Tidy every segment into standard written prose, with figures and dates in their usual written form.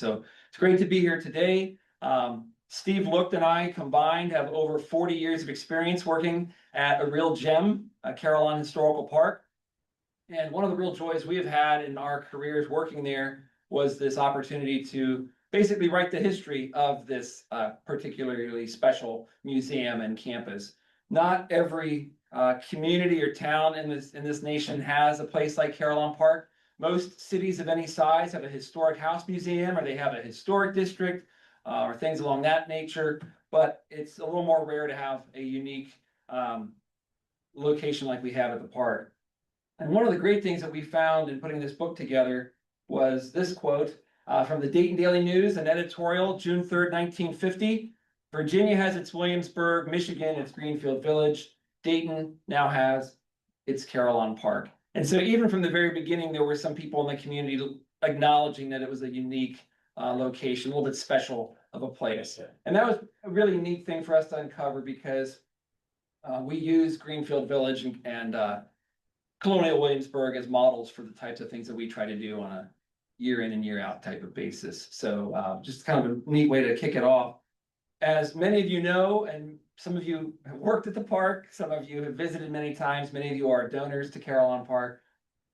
So it's great to be here today. Steve Lucht and I combined have over 40 years of experience working at a real gem, Carillon Historical Park. And one of the real joys we have had in our careers working there was this opportunity to basically write the history of this particularly special museum and campus. Not every community or town in this nation has a place like Carillon Park. Most cities of any size have a historic house museum, or they have a historic district, or things along that nature. But it's a little more rare to have a unique location like we have at the park. And one of the great things that we found in putting this book together was this quote from the Dayton Daily News, an editorial, June 3rd, 1950. Virginia has its Williamsburg, Michigan, its Greenfield Village. Dayton now has its Carillon Park. And so even from the very beginning, there were some people in the community acknowledging that it was a unique location, a little bit special of a place. And that was a really neat thing for us to uncover, because we use Greenfield Village and Colonial Williamsburg as models for the types of things that we try to do on a year in and year out type of basis. So just kind of a neat way to kick it off. As many of you know, and some of you have worked at the park, some of you have visited many times, many of you are donors to Carillon Park.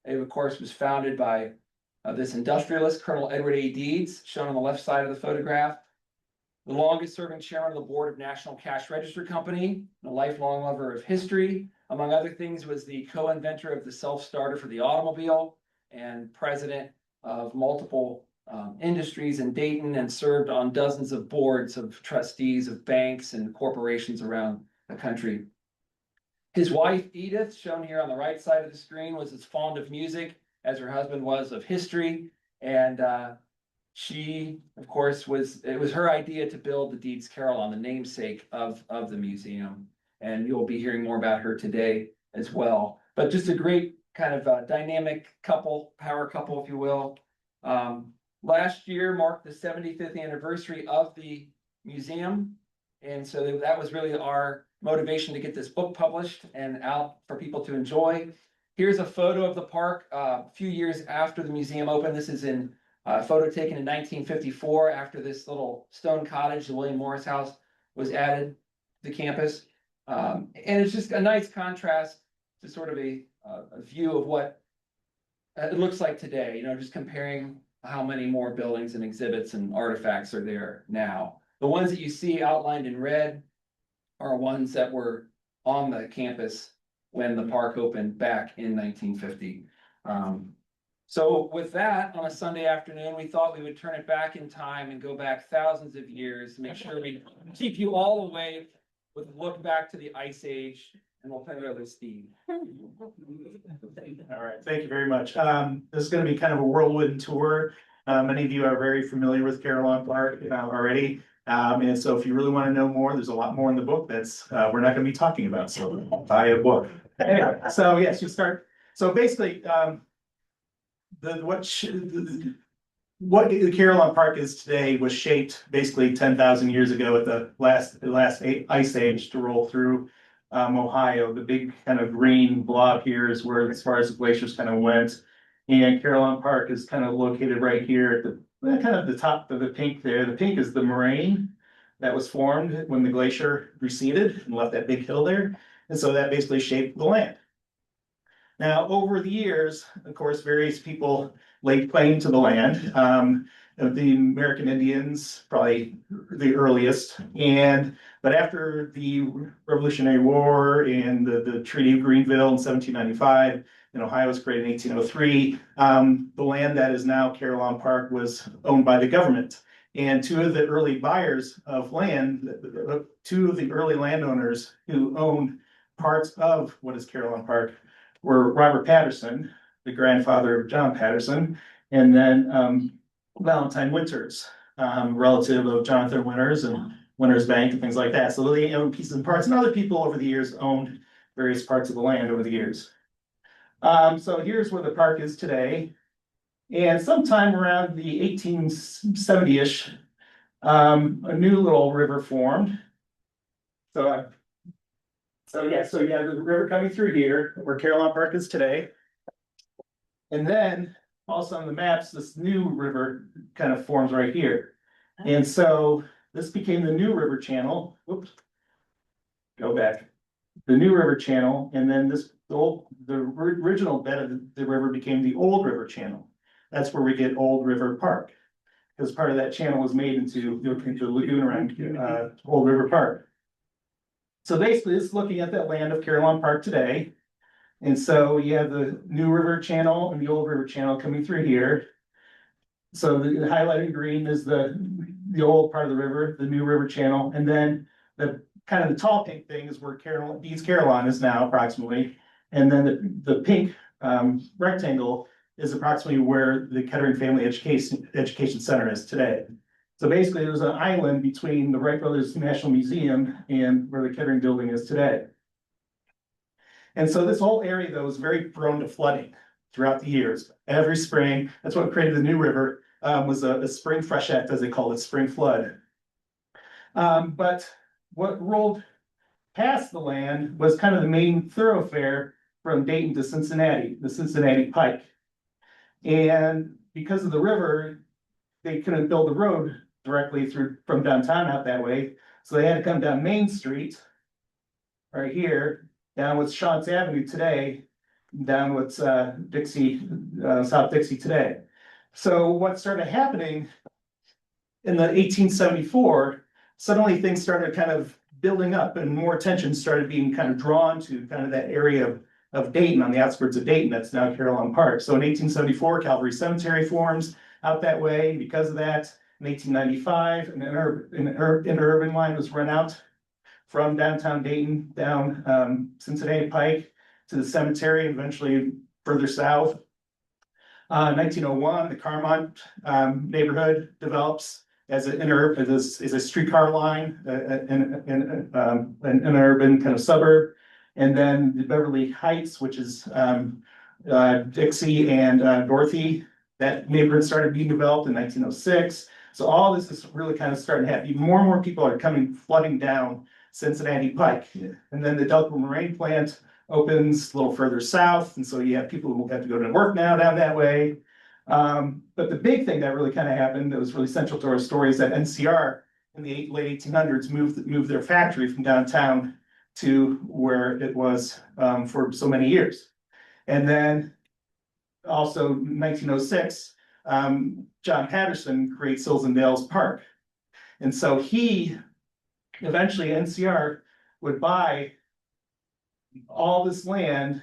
It, of course, was founded by this industrialist, Colonel Edward A. Deeds, shown on the left side of the photograph. The longest serving chairman of the board of National Cash Register Company, and a lifelong lover of history. Among other things, was the co-inventor of the self-starter for the automobile and president of multiple industries in Dayton, and served on dozens of boards of trustees of banks and corporations around the country. His wife, Edith, shown here on the right side of the screen, was as fond of music as her husband was of history. And she, of course, it was her idea to build the Deeds Carillon, the namesake of the museum. And you'll be hearing more about her today as well. But just a great kind of dynamic couple, power couple, if you will. Last year marked the 75th anniversary of the museum. And so that was really our motivation to get this book published and out for people to enjoy. Here's a photo of the park a few years after the museum opened. This is in a photo taken in 1954 after this little stone cottage, the William Morris House, was added to the campus. And it's just a nice contrast to sort of a view of what it looks like today, just comparing how many more buildings and exhibits and artifacts are there now. The ones that you see outlined in red are ones that were on the campus when the park opened back in 1950. So with that, on a Sunday afternoon, we thought we would turn it back in time and go back thousands of years to make sure we keep you all awake with a look back to the Ice Age. And we'll turn it over to Steve. All right, thank you very much. This is going to be kind of a whirlwind tour. Many of you are very familiar with Carillon Park already. And so if you really want to know more, there's a lot more in the book that's we're not going to be talking about. So buy a book. Anyway, so yes, you start. So basically, what the Carillon Park is today was shaped basically 10,000 years ago at the last ice age to roll through Ohio. The big kind of green blob here is where, as far as the glaciers kind of went. And Carillon Park is kind of located right here at the kind of the top of the pink there. The pink is the moraine that was formed when the glacier receded and left that big hill there. And so that basically shaped the land. Now, over the years, of course, various people laid claim to the land. The American Indians, probably the earliest. But after the Revolutionary War and the Treaty of Greenville in 1795, and Ohio was created in 1803, the land that is now Carillon Park was owned by the government. And two of the early buyers of land, two of the early landowners who owned parts of what is Carillon Park were Robert Patterson, the grandfather of John Patterson, and then Valentine Winters, relative of Jonathan Winters and Winters Bank and things like that. So they owned pieces and parts, and other people over the years owned various parts of the land over the years. So here's where the park is today. And sometime around the 1870-ish, a new little river formed. So you have the river coming through here, where Carillon Park is today. And then also on the maps, this new river kind of forms right here. And so this became the new river channel. Whoops. Go back. The new river channel, and then the original bed of the river became the old river channel. That's where we get Old River Park. Because part of that channel was made into the lagoon around Old River Park. So basically, it's looking at that land of Carillon Park today. And so you have the New River Channel and the Old River Channel coming through here. So the highlighted green is the old part of the river, the New River Channel, and then the kind of the tall pink thing is where East Carillon is now approximately. And then the pink rectangle is approximately where the Kettering Family Education Center is today. So basically, there's an island between the Wright Brothers National Museum and where the Kettering building is today. And so this whole area, though, is very prone to flooding throughout the years. Every spring, that's what created the New River, was a spring freshet, as they call it, spring flood. But what rolled past the land was kind of the main thoroughfare from Dayton to Cincinnati, the Cincinnati Pike. And because of the river, they couldn't build the road directly through from downtown out that way. So they had to come down Main Street, right here, down what's Shantz Avenue today, down what's Dixie, South Dixie today. So what started happening in the 1874, suddenly things started kind of building up and more attention started being kind of drawn to kind of that area of Dayton, on the outskirts of Dayton, that's now Carillon Park. So in 1874, Calvary Cemetery forms out that way. Because of that, in 1895, an interurban line was run out from downtown Dayton down Cincinnati Pike to the cemetery, and eventually further south. 1901, the Carmont neighborhood develops as an is a streetcar line, an urban kind of suburb. And then the Beverly Heights, which is Dixie and Dorothy, that neighborhood started being developed in 1906. So all this is really kind of starting to happen. More and more people are flooding down Cincinnati Pike. And then the Delco Moraine plant opens a little further south. And so you have people who have to go to work now down that way. But the big thing that really kind of happened that was really central to our story is that NCR in the late 1800s moved their factory from downtown to where it was for so many years. And then also 1906, John Patterson creates Hills and Dales Park. And so he, eventually NCR would buy all this land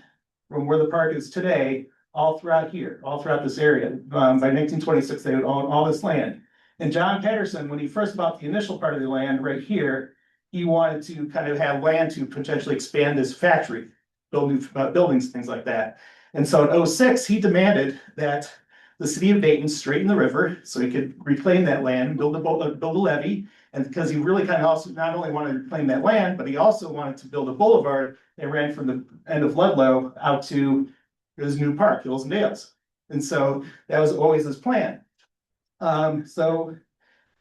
from where the park is today, all throughout here, all throughout this area. By 1926, they would own all this land. And John Patterson, when he first bought the initial part of the land right here, he wanted to kind of have land to potentially expand this factory, build new buildings, things like that. And so in 06, he demanded that the city of Dayton straighten the river so he could reclaim that land, build a levee. And because he really kind of also not only wanted to reclaim that land, but he also wanted to build a boulevard that ran from the end of Ludlow out to his new park, Hills and Dales. And so that was always his plan.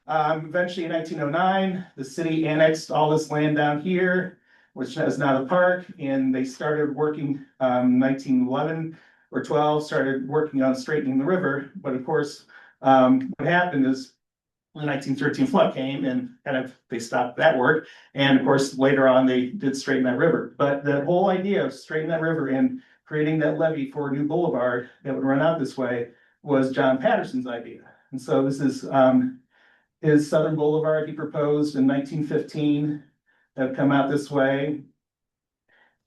Eventually in 1909, the city annexed all this land down here, which is now the park, and they started working, 1911 or 12, started working on straightening the river. But of course, what happened is the 1913 flood came and kind of they stopped that work. And of course, later on, they did straighten that river. But the whole idea of straightening that river and creating that levee for a new boulevard that would run out this way was John Patterson's idea. And so this is his Southern Boulevard he proposed in 1915 that would come out this way.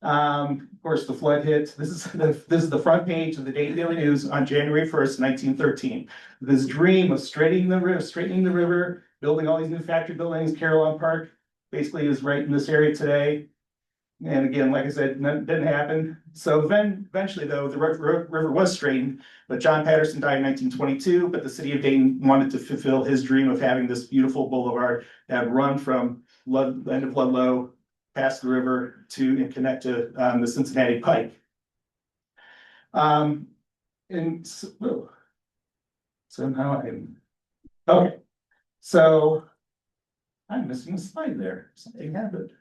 Of course, the flood hit. This is the front page of the Dayton Daily News on January 1st, 1913. This dream of straightening the river, building all these new factory buildings, Carillon Park, basically is right in this area today. And again, like I said, didn't happen. So eventually, though, the river was straightened, but John Patterson died in 1922. But the city of Dayton wanted to fulfill his dream of having this beautiful boulevard that would run from the end of Ludlow, past the river to and connect to the Cincinnati Pike. Somehow okay. So I'm missing a slide there. Something happened.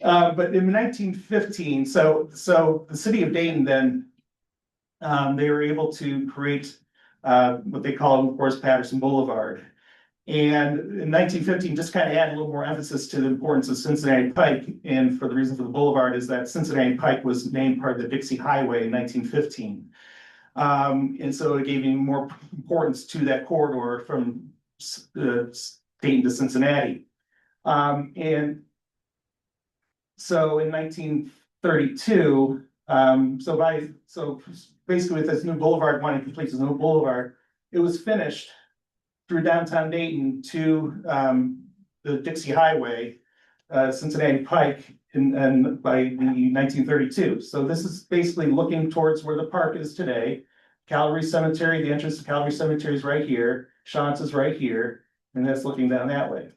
But in 1915, so the city of Dayton then, they were able to create what they call, of course, Patterson Boulevard. And in 1915, just kind of add a little more emphasis to the importance of Cincinnati Pike. And for the reason for the boulevard is that Cincinnati Pike was named part of the Dixie Highway in 1915. And so it gave even more importance to that corridor from Dayton to Cincinnati. And so in 1932, so basically with this new boulevard, wanting to complete this new boulevard, it was finished through downtown Dayton to the Dixie Highway, Cincinnati Pike, and by the 1932. So this is basically looking towards where the park is today. Calvary Cemetery, the entrance to Calvary Cemetery is right here. Shantz is right here, and that's looking down that way.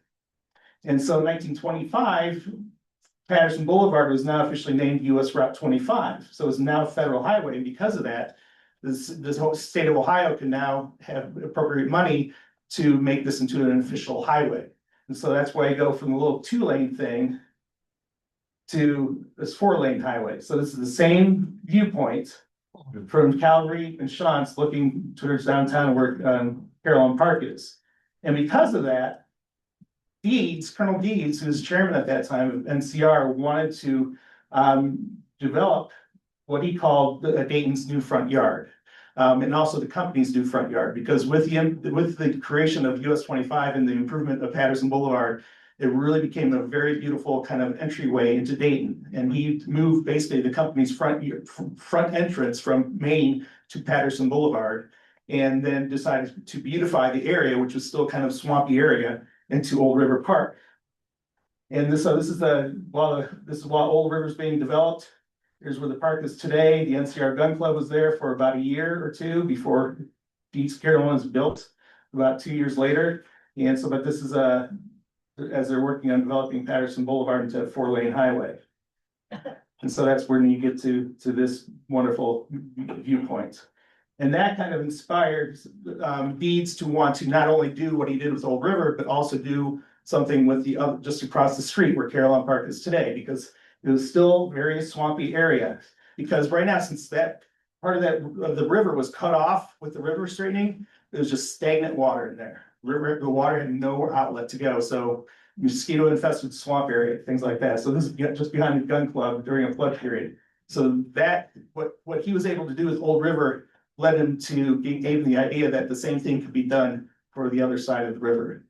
And so in 1925, Patterson Boulevard was now officially named US Route 25. So it's now a federal highway. And because of that, this whole state of Ohio can now have appropriate money to make this into an official highway. And so that's why you go from the little 2-lane thing to this 4-lane highway. So this is the same viewpoint from Calvary and Shantz looking towards downtown where Carillon Park is. And because of that, Colonel Deeds, who was chairman at that time of NCR, wanted to develop what he called Dayton's new front yard. And also the company's new front yard, because with the creation of US 25 and the improvement of Patterson Boulevard, it really became a very beautiful kind of entryway into Dayton. And he moved basically the company's front entrance from Main to Patterson Boulevard, and then decided to beautify the area, which was still kind of swampy area, into Old River Park. And this is while Old River's being developed. Here's where the park is today. The NCR Gun Club was there for about a year or two before Deeds Carillon was built, about 2 years later. And so, but this is as they're working on developing Patterson Boulevard into a 4-lane highway. And so that's when you get to this wonderful viewpoint. And that kind of inspired Deeds to want to not only do what he did with Old River, but also do something with the other just across the street where Carillon Park is today, because it was still very swampy area. Because right now, since that part of the river was cut off with the river straightening, there was just stagnant water in there. The water had no outlet to go, so mosquito infested swamp area, things like that. So this is just behind the gun club during a flood period. So that what he was able to do with Old River led him to gave him the idea that the same thing could be done for the other side of the river.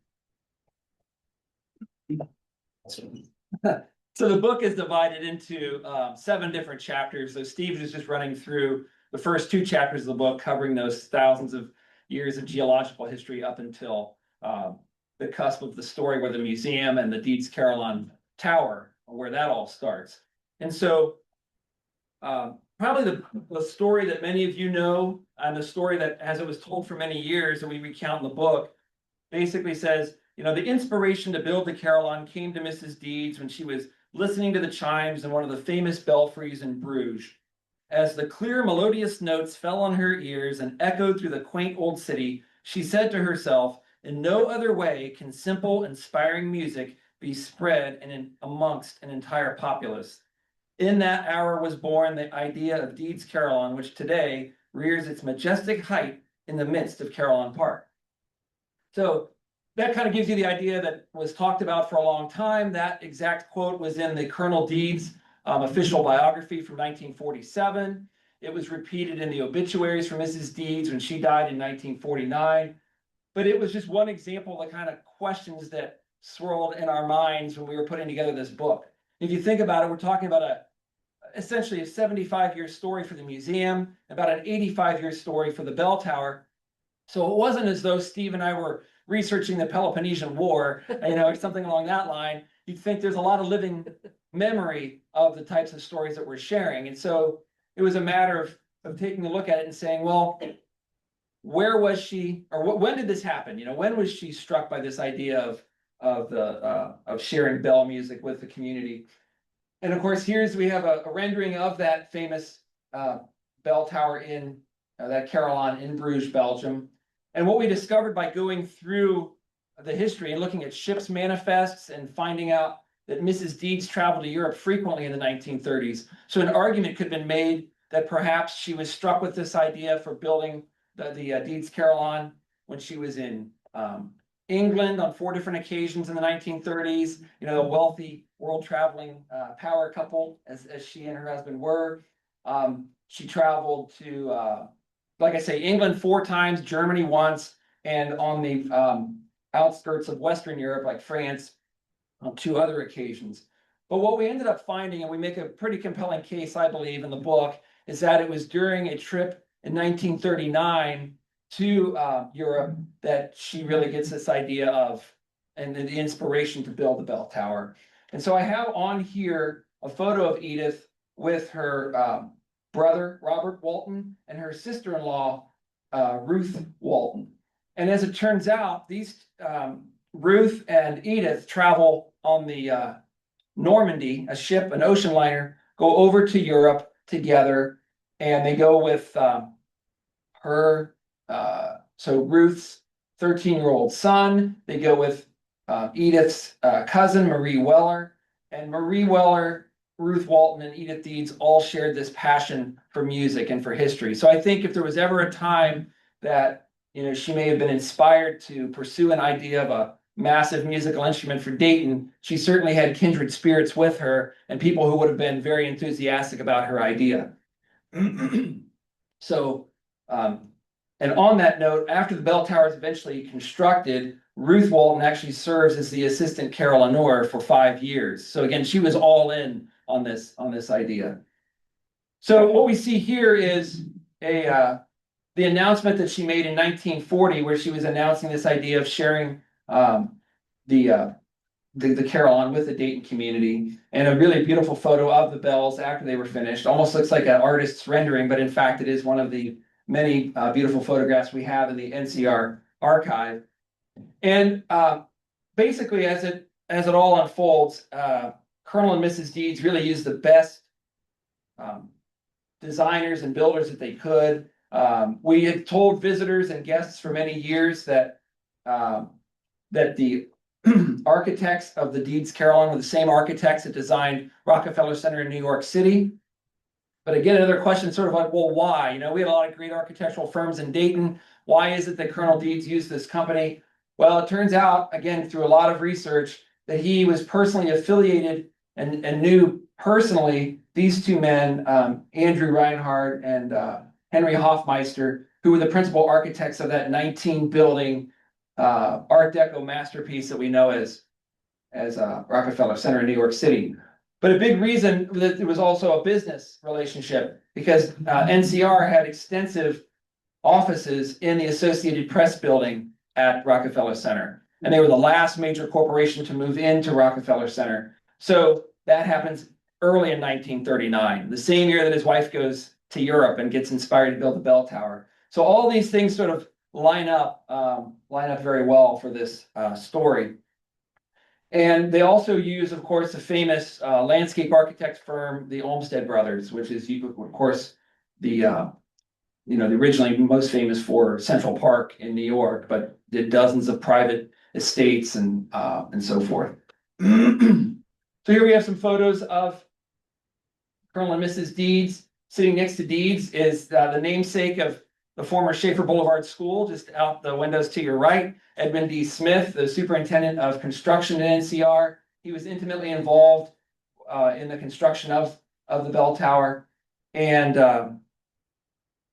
So the book is divided into 7 different chapters. So Steve is just running through the first 2 chapters of the book, covering those thousands of years of geological history up until the cusp of the story where the museum and the Deeds Carillon Tower, where that all starts. And so probably the story that many of you know, and the story that as it was told for many years and we recount in the book, basically says, you know, the inspiration to build the Carillon came to Mrs. Deeds when she was listening to the chimes in one of the famous belfries in Bruges. As the clear melodious notes fell on her ears and echoed through the quaint old city, she said to herself, in no other way can simple, inspiring music be spread amongst an entire populace. In that hour was born the idea of Deeds Carillon, which today rears its majestic height in the midst of Carillon Park. So that kind of gives you the idea that was talked about for a long time. That exact quote was in the Colonel Deeds official biography from 1947. It was repeated in the obituaries for Mrs. Deeds when she died in 1949. But it was just one example of the kind of questions that swirled in our minds when we were putting together this book. If you think about it, we're talking about essentially a 75-year story for the museum, about an 85-year story for the bell tower. So it wasn't as though Steve and I were researching the Peloponnesian War, or something along that line. You'd think there's a lot of living memory of the types of stories that we're sharing. And so it was a matter of taking a look at it and saying, well, where was she, or when did this happen? When was she struck by this idea of sharing bell music with the community? And of course, we have a rendering of that famous bell tower in that Carillon in Bruges, Belgium. And what we discovered by going through the history and looking at ships' manifests and finding out that Mrs. Deeds traveled to Europe frequently in the 1930s. So an argument could have been made that perhaps she was struck with this idea for building the Deeds Carillon when she was in England on 4 different occasions in the 1930s. You know, a wealthy world traveling power couple, as she and her husband were. She traveled to, like I say, England 4 times, Germany once, and on the outskirts of Western Europe, like France, on 2 other occasions. But what we ended up finding, and we make a pretty compelling case, I believe, in the book, is that it was during a trip in 1939 to Europe that she really gets this idea of and the inspiration to build the bell tower. And so I have on here a photo of Edith with her brother, Robert Walton, and her sister-in-law, Ruth Walton. And as it turns out, these Ruth and Edith travel on the Normandy, a ship, an ocean liner, go over to Europe together, and they go with her, so Ruth's 13-year-old son. They go with Edith's cousin, Marie Weller, and Marie Weller, Ruth Walton, and Edith Deeds all shared this passion for music and for history. So I think if there was ever a time that, you know, she may have been inspired to pursue an idea of a massive musical instrument for Dayton, she certainly had kindred spirits with her and people who would have been very enthusiastic about her idea. So, and on that note, after the bell tower is eventually constructed, Ruth Walton actually serves as the assistant carillonneur for 5 years. So again, she was all in on this idea. So what we see here is the announcement that she made in 1940, where she was announcing this idea of sharing the Carillon with the Dayton community, and a really beautiful photo of the bells after they were finished. Almost looks like an artist's rendering, but in fact it is one of the many beautiful photographs we have in the NCR archive. And basically, as it all unfolds, Colonel and Mrs. Deeds really used the best designers and builders that they could. We had told visitors and guests for many years that the architects of the Deeds Carillon were the same architects that designed Rockefeller Center in New York City. But again, another question sort of like, well, why? You know, we had a lot of great architectural firms in Dayton. Why is it that Colonel Deeds used this company? Well, it turns out, again, through a lot of research, that he was personally affiliated and knew personally these 2 men, Andrew Reinhardt and Henry Hofmeister, who were the principal architects of that 19-building Art Deco masterpiece that we know as Rockefeller Center in New York City. But a big reason that it was also a business relationship, because NCR had extensive offices in the Associated Press building at Rockefeller Center. And they were the last major corporation to move into Rockefeller Center. So that happens early in 1939, the same year that his wife goes to Europe and gets inspired to build the bell tower. So all these things sort of line up very well for this story. And they also use, of course, the famous landscape architect firm, the Olmsted Brothers, which is, of course, the originally most famous for Central Park in New York, but did dozens of private estates and so forth. So here we have some photos of Colonel and Mrs. Deeds. Sitting next to Deeds is the namesake of the former Schaefer Boulevard School, just out the windows to your right. Edmund D. Smith, the superintendent of construction at NCR. He was intimately involved in the construction of the bell tower. And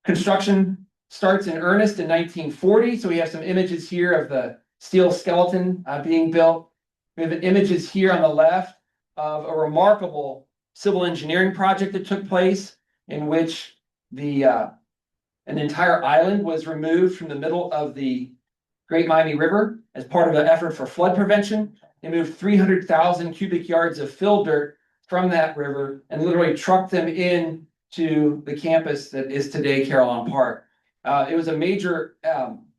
construction starts in earnest in 1940. So we have some images here of the steel skeleton being built. We have images here on the left of a remarkable civil engineering project that took place, in which an entire island was removed from the middle of the Great Miami River as part of the effort for flood prevention. They moved 300,000 cubic yards of fill dirt from that river and literally trucked them in to the campus that is today Carillon Park. It was a major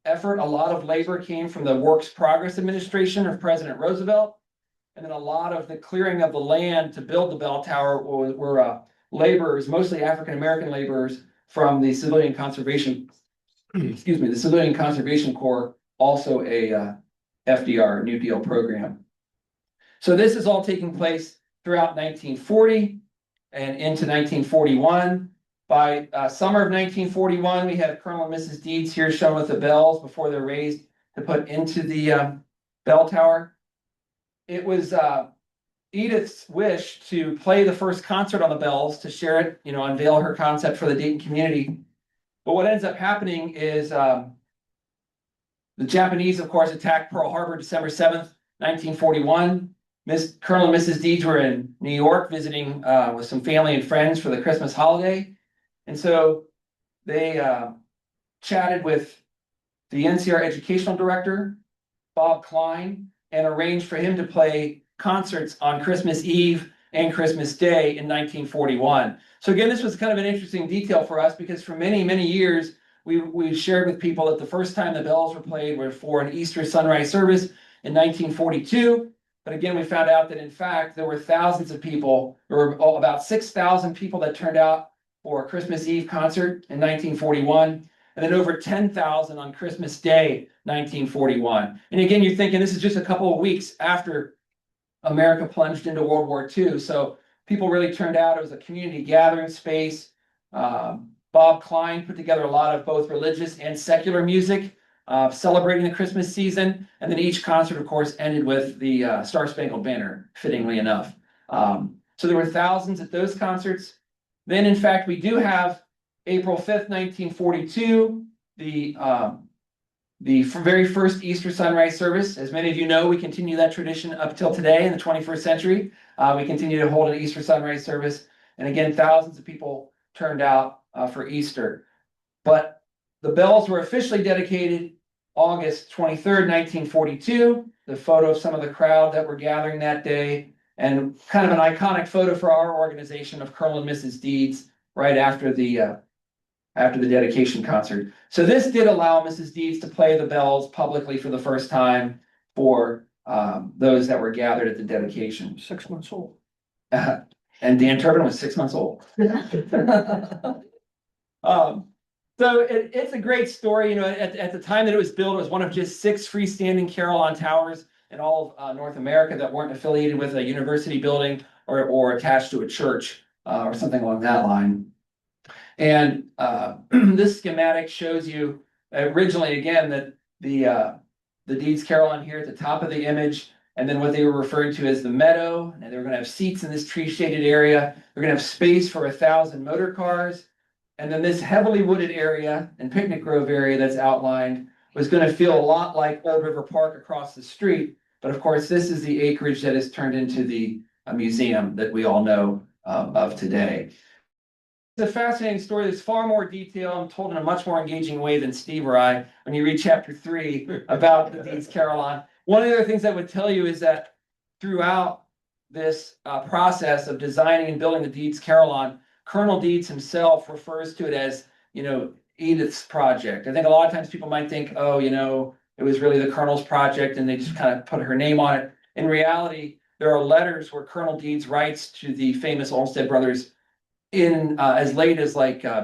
effort. A lot of labor came from the Works Progress Administration of President Roosevelt. And then a lot of the clearing of the land to build the bell tower were laborers, mostly African-American laborers from the Civilian Conservation, the Civilian Conservation Corps, also a FDR, New Deal program. So this is all taking place throughout 1940 and into 1941. By summer of 1941, we have Colonel and Mrs. Deeds here shown with the bells before they're raised to put into the bell tower. It was Edith's wish to play the first concert on the bells, to share it, unveil her concept for the Dayton community. But what ends up happening is the Japanese, of course, attacked Pearl Harbor December 7th, 1941. Colonel and Mrs. Deeds were in New York visiting with some family and friends for the Christmas holiday. And so they chatted with the NCR educational director, Bob Klein, and arranged for him to play concerts on Christmas Eve and Christmas Day in 1941. So again, this was kind of an interesting detail for us because for many, many years, we shared with people that the first time the bells were played were for an Easter sunrise service in 1942. But again, we found out that in fact, there were thousands of people, there were about 6,000 people that turned out for a Christmas Eve concert in 1941, and then over 10,000 on Christmas Day, 1941. And again, you're thinking this is just a couple of weeks after America plunged into World War II. So people really turned out. It was a community gathering space. Bob Klein put together a lot of both religious and secular music, celebrating the Christmas season. And then each concert, of course, ended with the Star Spangled Banner, fittingly enough. So there were thousands at those concerts. Then, in fact, we do have April 5th, 1942, the very first Easter sunrise service. As many of you know, we continue that tradition up till today in the 21st century. We continue to hold an Easter sunrise service. And again, thousands of people turned out for Easter. But the bells were officially dedicated August 23rd, 1942. The photo of some of the crowd that were gathering that day, and kind of an iconic photo for our organization of Colonel and Mrs. Deeds right after the dedication concert. So this did allow Mrs. Deeds to play the bells publicly for the first time for those that were gathered at the dedication. 6 months old. And Dan Turbin was 6 months old. So it's a great story. At the time that it was built, it was one of just 6 freestanding Carillon towers in all of North America that weren't affiliated with a university building or attached to a church or something along that line. And this schematic shows you originally, again, that the Deeds Carillon here at the top of the image, and then what they were referring to as the meadow. And they were going to have seats in this tree shaded area. They're going to have space for 1,000 motor cars. And then this heavily wooded area and picnic grove area that's outlined was going to feel a lot like Old River Park across the street. But of course, this is the acreage that is turned into the museum that we all know of today. It's a fascinating story. There's far more detail. I'm told in a much more engaging way than Steve or I when you read chapter 3 about the Deeds Carillon. One of the other things I would tell you is that throughout this process of designing and building the Deeds Carillon, Colonel Deeds himself refers to it as, Edith's project. I think a lot of times people might think, oh, it was really the Colonel's project and they just kind of put her name on it. In reality, there are letters where Colonel Deeds writes to the famous Olmsted brothers in as late as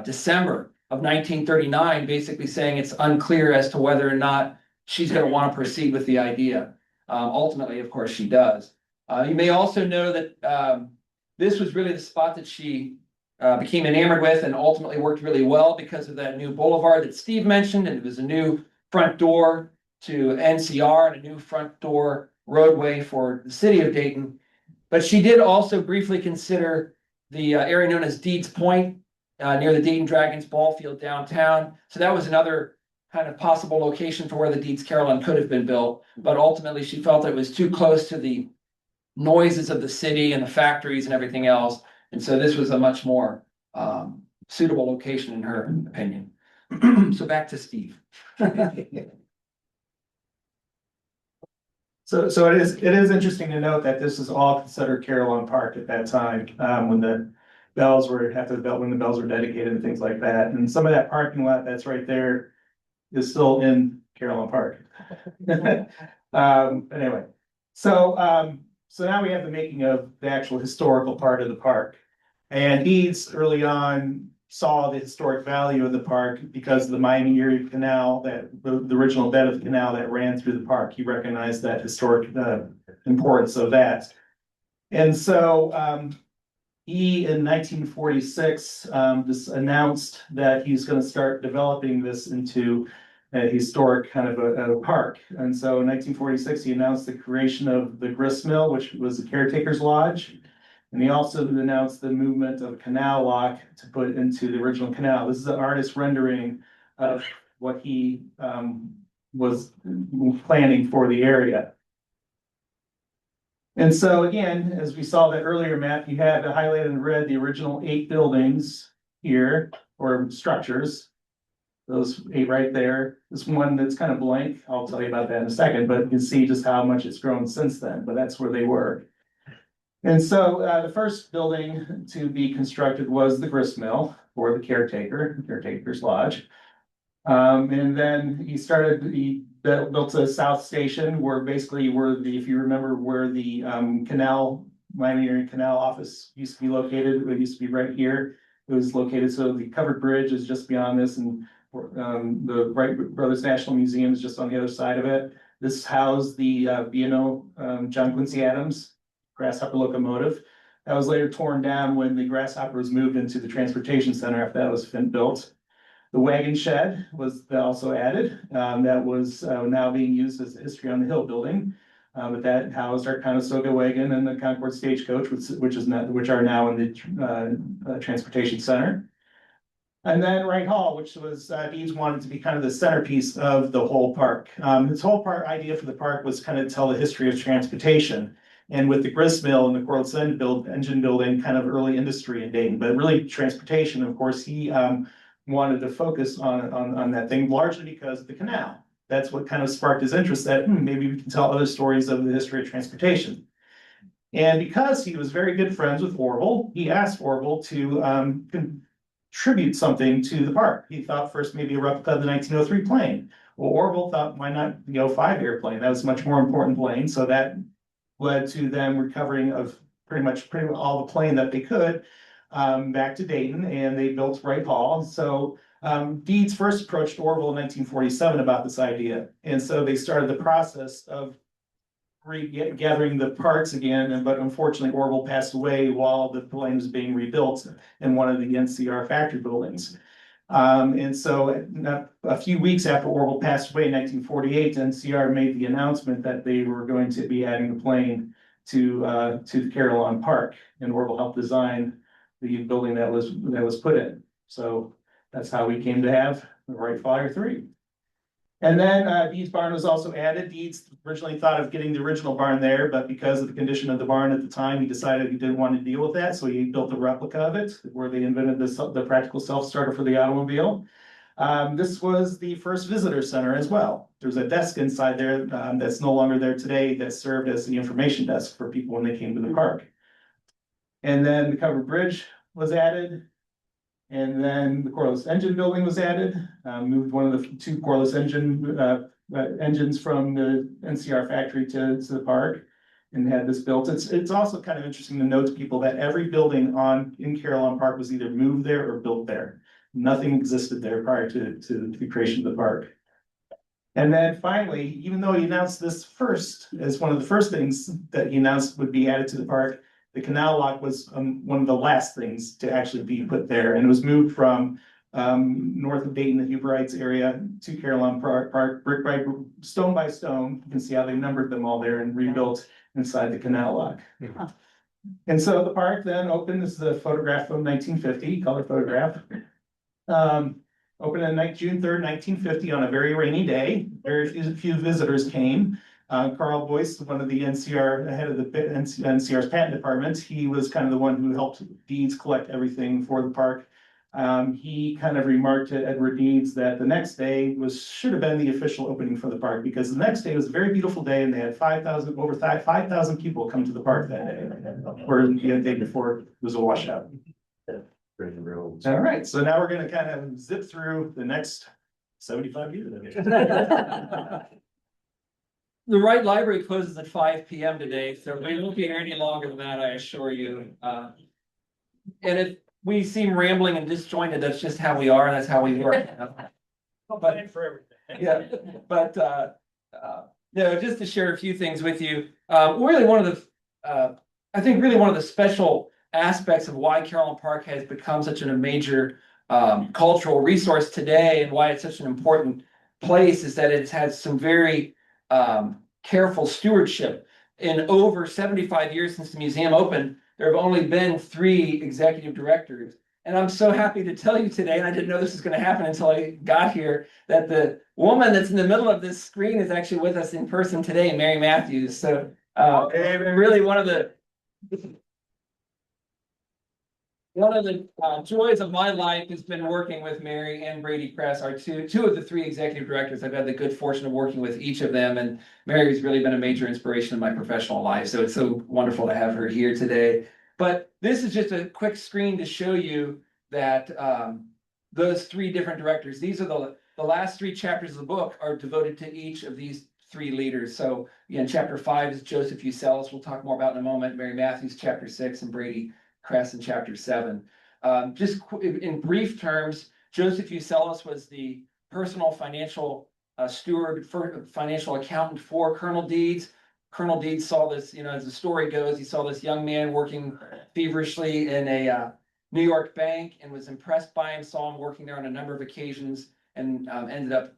December of 1939, basically saying it's unclear as to whether or not she's going to want to proceed with the idea. Ultimately, of course, she does. You may also know that this was really the spot that she became enamored with and ultimately worked really well because of that new boulevard that Steve mentioned. And it was a new front door to NCR and a new front door roadway for the city of Dayton. But she did also briefly consider the area known as Deeds Point near the Dayton Dragons ball field downtown. So that was another kind of possible location for where the Deeds Carillon could have been built. But ultimately, she felt it was too close to the noises of the city and the factories and everything else. And so this was a much more suitable location in her opinion. So back to Steve. So it is interesting to note that this is all considered Carillon Park at that time, when the bells were dedicated and things like that. And some of that parking lot that's right there is still in Carillon Park. Anyway, so now we have the making of the actual historical part of the park. And Deeds early on saw the historic value of the park because of the Miami Erie Canal, that the original bed of the canal that ran through the park. He recognized that historic importance of that. And so he in 1946 just announced that he's going to start developing this into a historic kind of a park. And so in 1946, he announced the creation of the grist mill, which was the caretaker's lodge. And he also announced the movement of a canal lock to put into the original canal. This is an artist rendering of what he was planning for the area. And so again, as we saw that earlier map, you have highlighted in red the original 8 buildings here, or structures. Those 8 right there. This one that's kind of blank, I'll tell you about that in a second, but you can see just how much it's grown since then, but that's where they were. And so the first building to be constructed was the grist mill for the caretaker's lodge. And then he built a south station where basically if you remember where the Miami Area Canal office used to be located, it used to be right here. It was located, so the covered bridge is just beyond this, and the Wright Brothers National Museum is just on the other side of it. This housed the John Quincy Adams grasshopper locomotive. That was later torn down when the grasshopper was moved into the transportation center after that was built. The wagon shed was also added. That was now being used as the History on the Hill building. But that housed our Conestoga wagon and the Concord stagecoach, which are now in the transportation center. And then Wright Hall, which was Deeds wanted to be kind of the centerpiece of the whole park. His whole idea for the park was kind of tell the history of transportation. And with the grist mill and the Carillon engine building, kind of early industry in Dayton, but really transportation. Of course, he wanted to focus on that thing largely because of the canal. That's what kind of sparked his interest that maybe we can tell other stories of the history of transportation. And because he was very good friends with Orville, he asked Orville to contribute something to the park. He thought first maybe a replica of the 1903 plane. Well, Orville thought, why not the 05 airplane? That was a much more important plane. So that led to them recovering of pretty much all the plane that they could back to Dayton, and they built Wright Hall. So Deeds first approached Orville in 1947 about this idea. And so they started the process of gathering the parts again, but unfortunately Orville passed away while the plane was being rebuilt in one of the NCR factory buildings. And so a few weeks after Orville passed away in 1948, NCR made the announcement that they were going to be adding the plane to the Carillon Park, and Orville helped design the building that was put in. So that's how we came to have the Wright Flyer 3. And then Deeds barn was also added. Deeds originally thought of getting the original barn there, but because of the condition of the barn at the time, he decided he didn't want to deal with that. So he built a replica of it where they invented the practical self-starter for the automobile. This was the first visitor center as well. There's a desk inside there that's no longer there today that served as the information desk for people when they came to the park. And then the covered bridge was added. And then the cordless engine building was added, moved one of the 2 cordless engines from the NCR factory to the park and had this built. It's also kind of interesting to note to people that every building in Carillon Park was either moved there or built there. Nothing existed there prior to the creation of the park. And then finally, even though he announced this first, as one of the first things that he announced would be added to the park, the canal lock was one of the last things to actually be put there, and it was moved from north of Dayton, the Hubrites area, to Carillon Park, brick by stone by stone. You can see how they numbered them all there and rebuilt inside the canal lock. Huh. And so the park then opened. This is a photograph from 1950, color photograph. Opened on June 3rd, 1950, on a very rainy day. Very few visitors came. Carl Boyce, one of the head of the NCR's patent department, he was kind of the one who helped Deeds collect everything for the park. He kind of remarked to Edward Deeds that the next day should have been the official opening for the park, because the next day was a very beautiful day and they had over 5,000 people come to the park that day, where the day before it was a washout. All right, so now we're going to kind of zip through the next 75 years. The Wright Library closes at 5 p.m. today, so we won't be here any longer than that, I assure you. And if we seem rambling and disjointed, that's just how we are, and that's how we work. But for everything. Yeah, but just to share a few things with you, really one of the, I think really one of the special aspects of why Carillon Park has become such a major cultural resource today and why it's such an important place is that it's had some very careful stewardship. In over 75 years since the museum opened, there have only been 3 executive directors. And I'm so happy to tell you today, and I didn't know this was going to happen until I got here, that the woman that's in the middle of this screen is actually with us in person today, Mary Matthews. So really one of the joys of my life has been working with Mary and Brady Kress, our two of the 3 executive directors. I've had the good fortune of working with each of them, and Mary's really been a major inspiration in my professional life. So it's so wonderful to have her here today. But this is just a quick screen to show you that those 3 different directors, these are the last 3 chapters of the book are devoted to each of these 3 leaders. So again, chapter 5 is Joseph Euselis, we'll talk more about in a moment, Mary Matthews, chapter 6, and Brady Kress in chapter 7. Just in brief terms, Joseph Euselis was the personal financial steward, financial accountant for Colonel Deeds. Colonel Deeds saw this, as the story goes, he saw this young man working feverishly in a New York bank and was impressed by him, saw him working there on a number of occasions, and ended up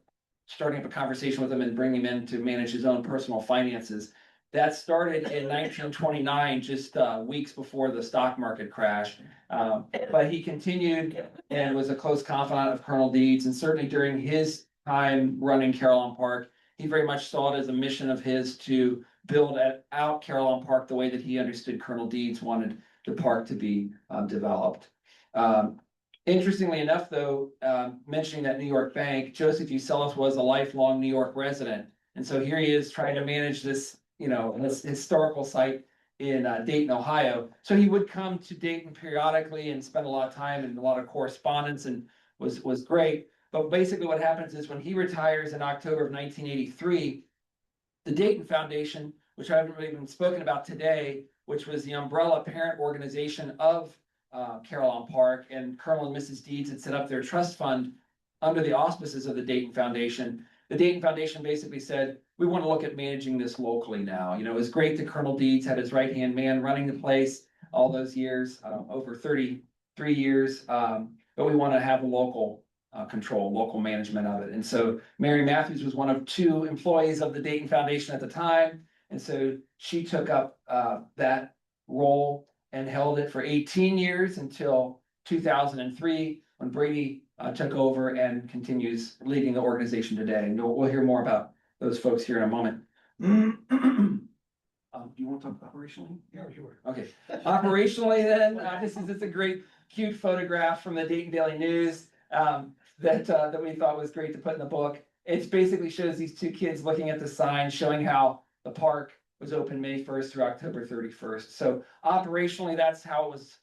starting up a conversation with him and bringing him in to manage his own personal finances. That started in 1929, just weeks before the stock market crash. But he continued and was a close confidant of Colonel Deeds, and certainly during his time running Carillon Park, he very much saw it as a mission of his to build out Carillon Park the way that he understood Colonel Deeds wanted the park to be developed. Interestingly enough, though, mentioning that New York bank, Joseph Euselis was a lifelong New York resident. And so here he is trying to manage this, this historical site in Dayton, Ohio. So he would come to Dayton periodically and spend a lot of time and a lot of correspondence, and was great. But basically what happens is when he retires in October of 1983, the Dayton Foundation, which I haven't really even spoken about today, which was the umbrella parent organization of Carillon Park, and Colonel and Mrs. Deeds had set up their trust fund under the auspices of the Dayton Foundation. The Dayton Foundation basically said, we want to look at managing this locally now. It was great that Colonel Deeds had his right-hand man running the place all those years, over 33 years, but we want to have a local control, local management of it. And so Mary Matthews was one of 2 employees of the Dayton Foundation at the time. And so she took up that role and held it for 18 years until 2003, when Brady took over and continues leading the organization today. And we'll hear more about those folks here in a moment. Do you want to talk operationally? Yeah, sure. Okay. Operationally then, this is a great, cute photograph from the Dayton Daily News that we thought was great to put in the book. It basically shows these 2 kids looking at the sign showing how the park was open May 1st through October 31st. So operationally, that's how it was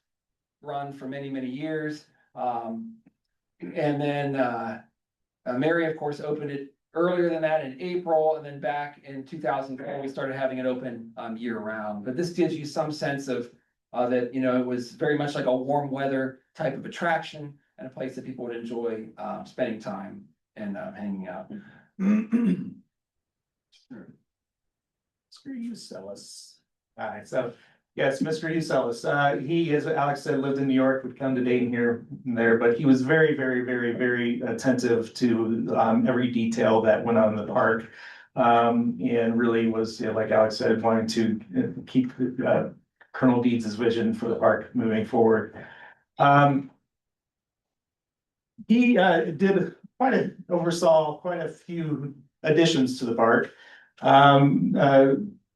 run for many, many years. And then Mary, of course, opened it earlier than that in April, and then back in 2004, we started having it open year round. But this gives you some sense of that, it was very much like a warm weather type of attraction and a place that people would enjoy spending time and hanging out. Sure. Mr. Euselis. All right, so yes, Mr. Euselis. He, as Alex said, lived in New York, would come to Dayton here and there, but he was very, very, very, very attentive to every detail that went on in the park. And really was, like Alex said, wanting to keep Colonel Deeds' vision for the park moving forward. He oversaw quite a few additions to the park.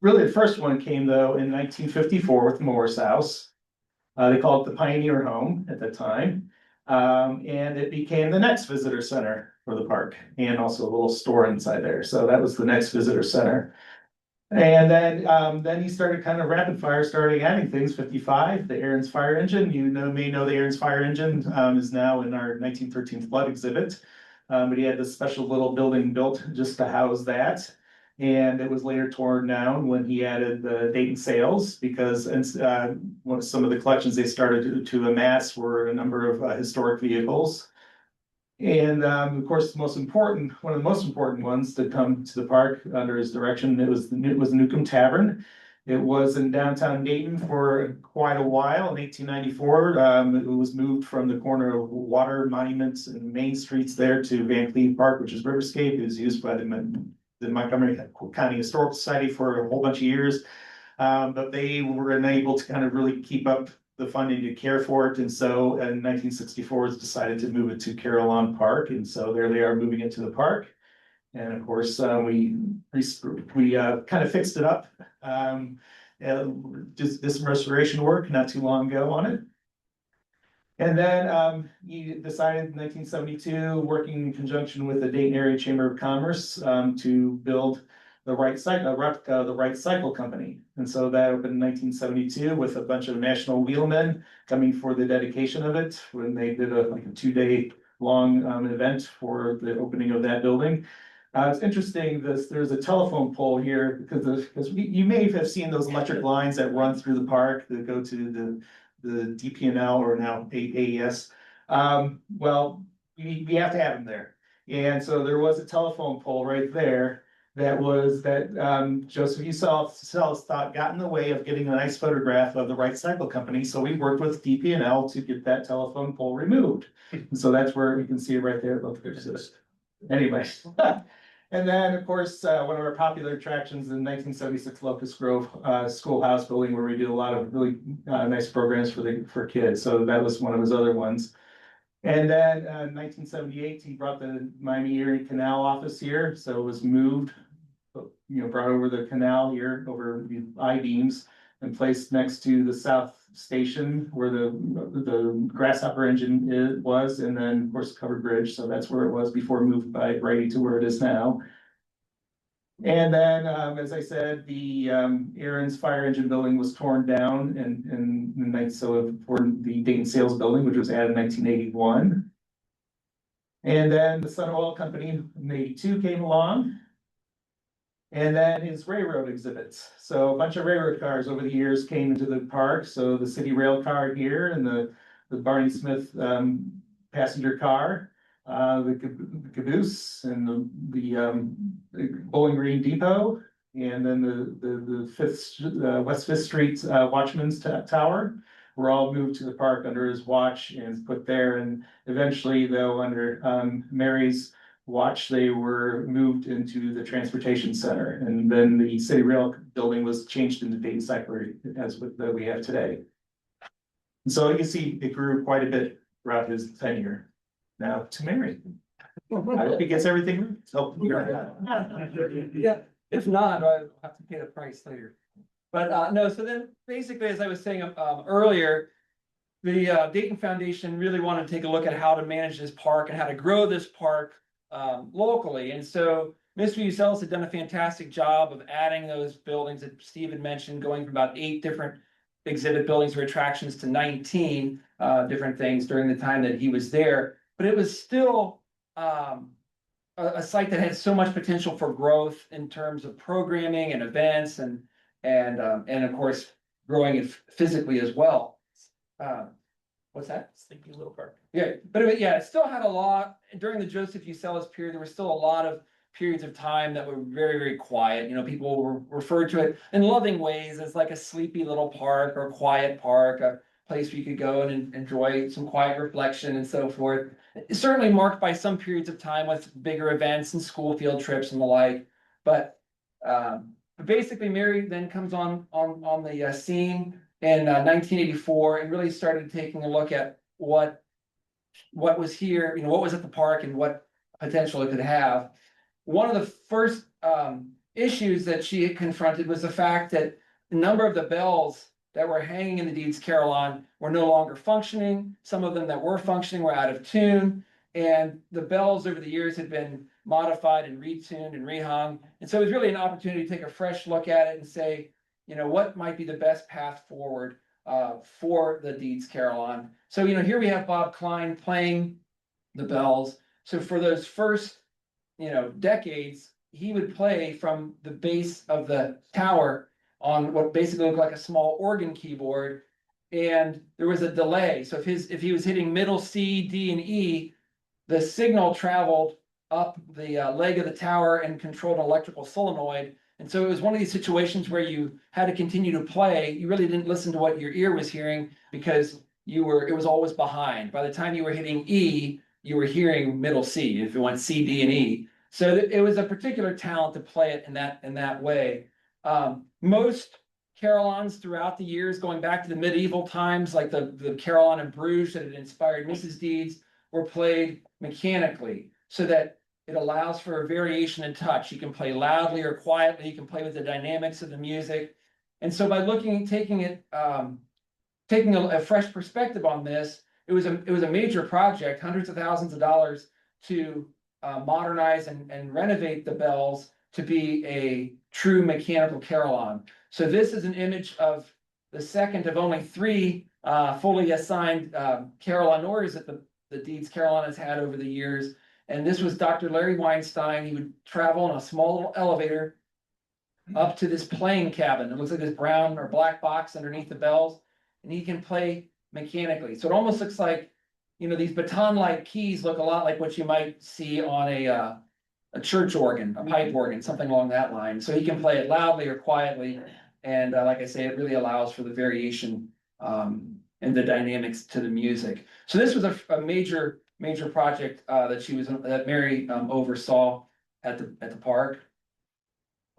Really, the first one came though in 1954 with Moore's House. They called it the Pioneer Home at the time, and it became the next visitor center for the park, and also a little store inside there. So that was the next visitor center. And then he started kind of rapid fire, starting adding things. 55, the Aaron's Fire Engine. May know the Aaron's Fire Engine is now in our 1913 flood exhibit. But he had this special little building built just to house that. And it was later torn down when he added the Dayton Sales, because some of the collections they started to amass were a number of historic vehicles. And of course, one of the most important ones to come to the park under his direction, it was the Newcomb Tavern. It was in downtown Dayton for quite a while. In 1894, it was moved from the corner of Water Monuments and Main Streets there to Van Cleve Park, which is Riverscape. It was used by the Montgomery County Historical Society for a whole bunch of years. But they were unable to kind of really keep up the funding to care for it. And so in 1964, it's decided to move it to Carillon Park. And so there they are moving it to the park. And of course, we kind of fixed it up. Just did some restoration work not too long ago on it. And then he decided in 1972, working in conjunction with the Dayton Area Chamber of Commerce, to build the Wright Cycle Company. And so that opened in 1972 with a bunch of national wheelmen coming for the dedication of it when they did like a 2-day long event for the opening of that building. It's interesting, there's a telephone pole here because you may have seen those electric lines that run through the park that go to the DPNL or now AES. Well, we have to have them there. And so there was a telephone pole right there that Joseph Usells thought got in the way of getting a nice photograph of the Wright Cycle Company. So we worked with DPNL to get that telephone pole removed. And so that's where you can see it right there. Anyway. And then, of course, one of our popular attractions in 1976 Locust Grove Schoolhouse building, where we do a lot of really nice programs for kids. So that was one of his other ones. And then in 1978, he brought the Miami Erie Canal office here. So it was moved, brought over the canal here over the I-beams and placed next to the South Station where the Grasshopper engine was, and then of course covered bridge. So that's where it was before moved by Brady to where it is now. And then, as I said, the Aaron's fire engine building was torn down for the Dayton Sales Building, which was added in 1981. And then the Sun Oil Company in 82 came along. And then his railroad exhibits. So a bunch of railroad cars over the years came into the park. So the city rail car here and the Barney Smith passenger car, the caboose and the Bowling Green Depot, and then the West Fifth Street Watchman's Tower were all moved to the park under his watch and put there. And eventually, though, under Mary's watch, they were moved into the transportation center, and then the city rail building was changed into Dayton Cyclery as that we have today. And so you can see it grew quite a bit throughout his tenure. Now to Mary. I hope he gets everything right. Yeah, if not, I'll have to pay the price later. But no, so then basically, as I was saying earlier, the Dayton Foundation really wanted to take a look at how to manage this park and how to grow this park locally. And so Mr. Usells had done a fantastic job of adding those buildings that Steve had mentioned, going from about 8 different exhibit buildings or attractions to 19 different things during the time that he was there. But it was still a site that had so much potential for growth in terms of programming and events and of course growing it physically as well. What's that? Sleepy Little Park. Yeah, but it still had a lot during the Joseph Usells period. There were still a lot of periods of time that were very, very quiet. People were referred to it in loving ways as like a sleepy little park or a quiet park, a place where you could go and enjoy some quiet reflection and so forth. It's certainly marked by some periods of time with bigger events and school field trips and the like. But basically, Mary then comes on the scene in 1984 and really started taking a look at what was here, what was at the park and what potential it could have. One of the first issues that she had confronted was the fact that a number of the bells that were hanging in the Deeds Carillon were no longer functioning. Some of them that were functioning were out of tune, and the bells over the years had been modified and retuned and rehung. And so it was really an opportunity to take a fresh look at it and say, what might be the best path forward for the Deeds Carillon. So, here we have Bob Klein playing the bells. So for those first, decades, he would play from the base of the tower on what basically looked like a small organ keyboard, and there was a delay. So if he was hitting middle C, D, and E, the signal traveled up the leg of the tower and controlled an electrical solenoid, And so it was one of these situations where you had to continue to play. You really didn't listen to what your ear was hearing because it was always behind. By the time you were hitting E, you were hearing middle C if it went C, D, and E. So it was a particular talent to play it in that way. Most carillons throughout the years, going back to the medieval times, like the carillon in Bruges that had inspired Mrs. Deeds, were played mechanically so that it allows for a variation in touch. You can play loudly or quietly. You can play with the dynamics of the music. And so by taking a fresh perspective on this, it was a major project, hundreds of thousands of dollars to modernize and renovate the bells to be a true mechanical carillon. So this is an image of the second of only three fully assigned carillonneurs that the Deeds Carillon has had over the years. And this was Dr. Larry Weinstein. He would travel in a small little elevator up to this playing cabin. It looks like this brown or black box underneath the bells, and he can play mechanically. So it almost looks like, these baton-like keys look a lot like what you might see on a church organ, a pipe organ, something along that line. So he can play it loudly or quietly. And like I say, it really allows for the variation and the dynamics to the music. So this was a major project that Mary oversaw at the park.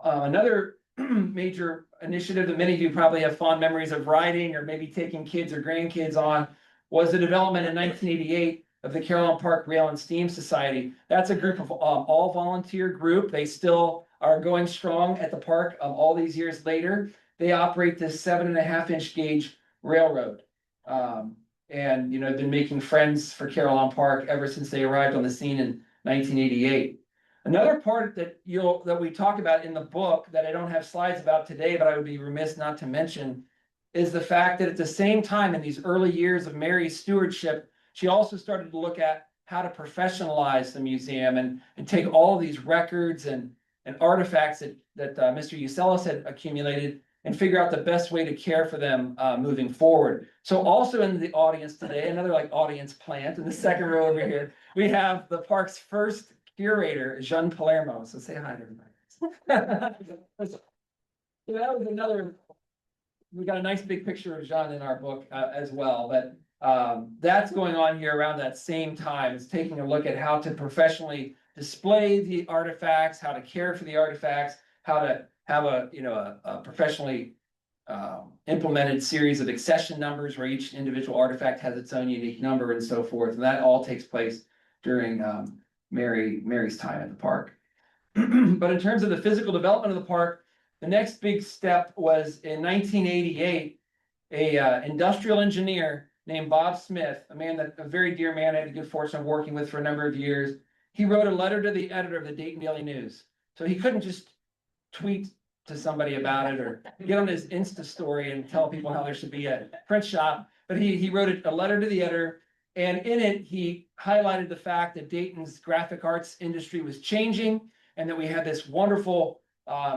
Another major initiative that many of you probably have fond memories of riding or maybe taking kids or grandkids on was the development in 1988 of the Carillon Park Rail and Steam Society. That's a group of all volunteer group. They still are going strong at the park all these years later. They operate this 7.5-inch gauge railroad. And been making friends for Carillon Park ever since they arrived on the scene in 1988. Another part that we talk about in the book that I don't have slides about today, but I would be remiss not to mention, is the fact that at the same time in these early years of Mary's stewardship, she also started to look at how to professionalize the museum and take all of these records and artifacts that Mr. Euselis had accumulated and figure out the best way to care for them moving forward. So also in the audience today, another audience plant in the second row over here, we have the park's first curator, Jean Palermo. So say hi to everybody. So that was another, we got a nice big picture of Jean in our book as well, but that's going on here around that same time. It's taking a look at how to professionally display the artifacts, how to care for the artifacts, how to have a professionally implemented series of accession numbers where each individual artifact has its own unique number and so forth. And that all takes place during Mary's time at the park. But in terms of the physical development of the park, the next big step was in 1988, a industrial engineer named Bob Smith, a very dear man I had the good fortune of working with for a number of years. He wrote a letter to the editor of the Dayton Daily News. So he couldn't just tweet to somebody about it or get on his Insta story and tell people how there should be a print shop. But he wrote a letter to the editor, and in it, he highlighted the fact that Dayton's graphic arts industry was changing and that we had this wonderful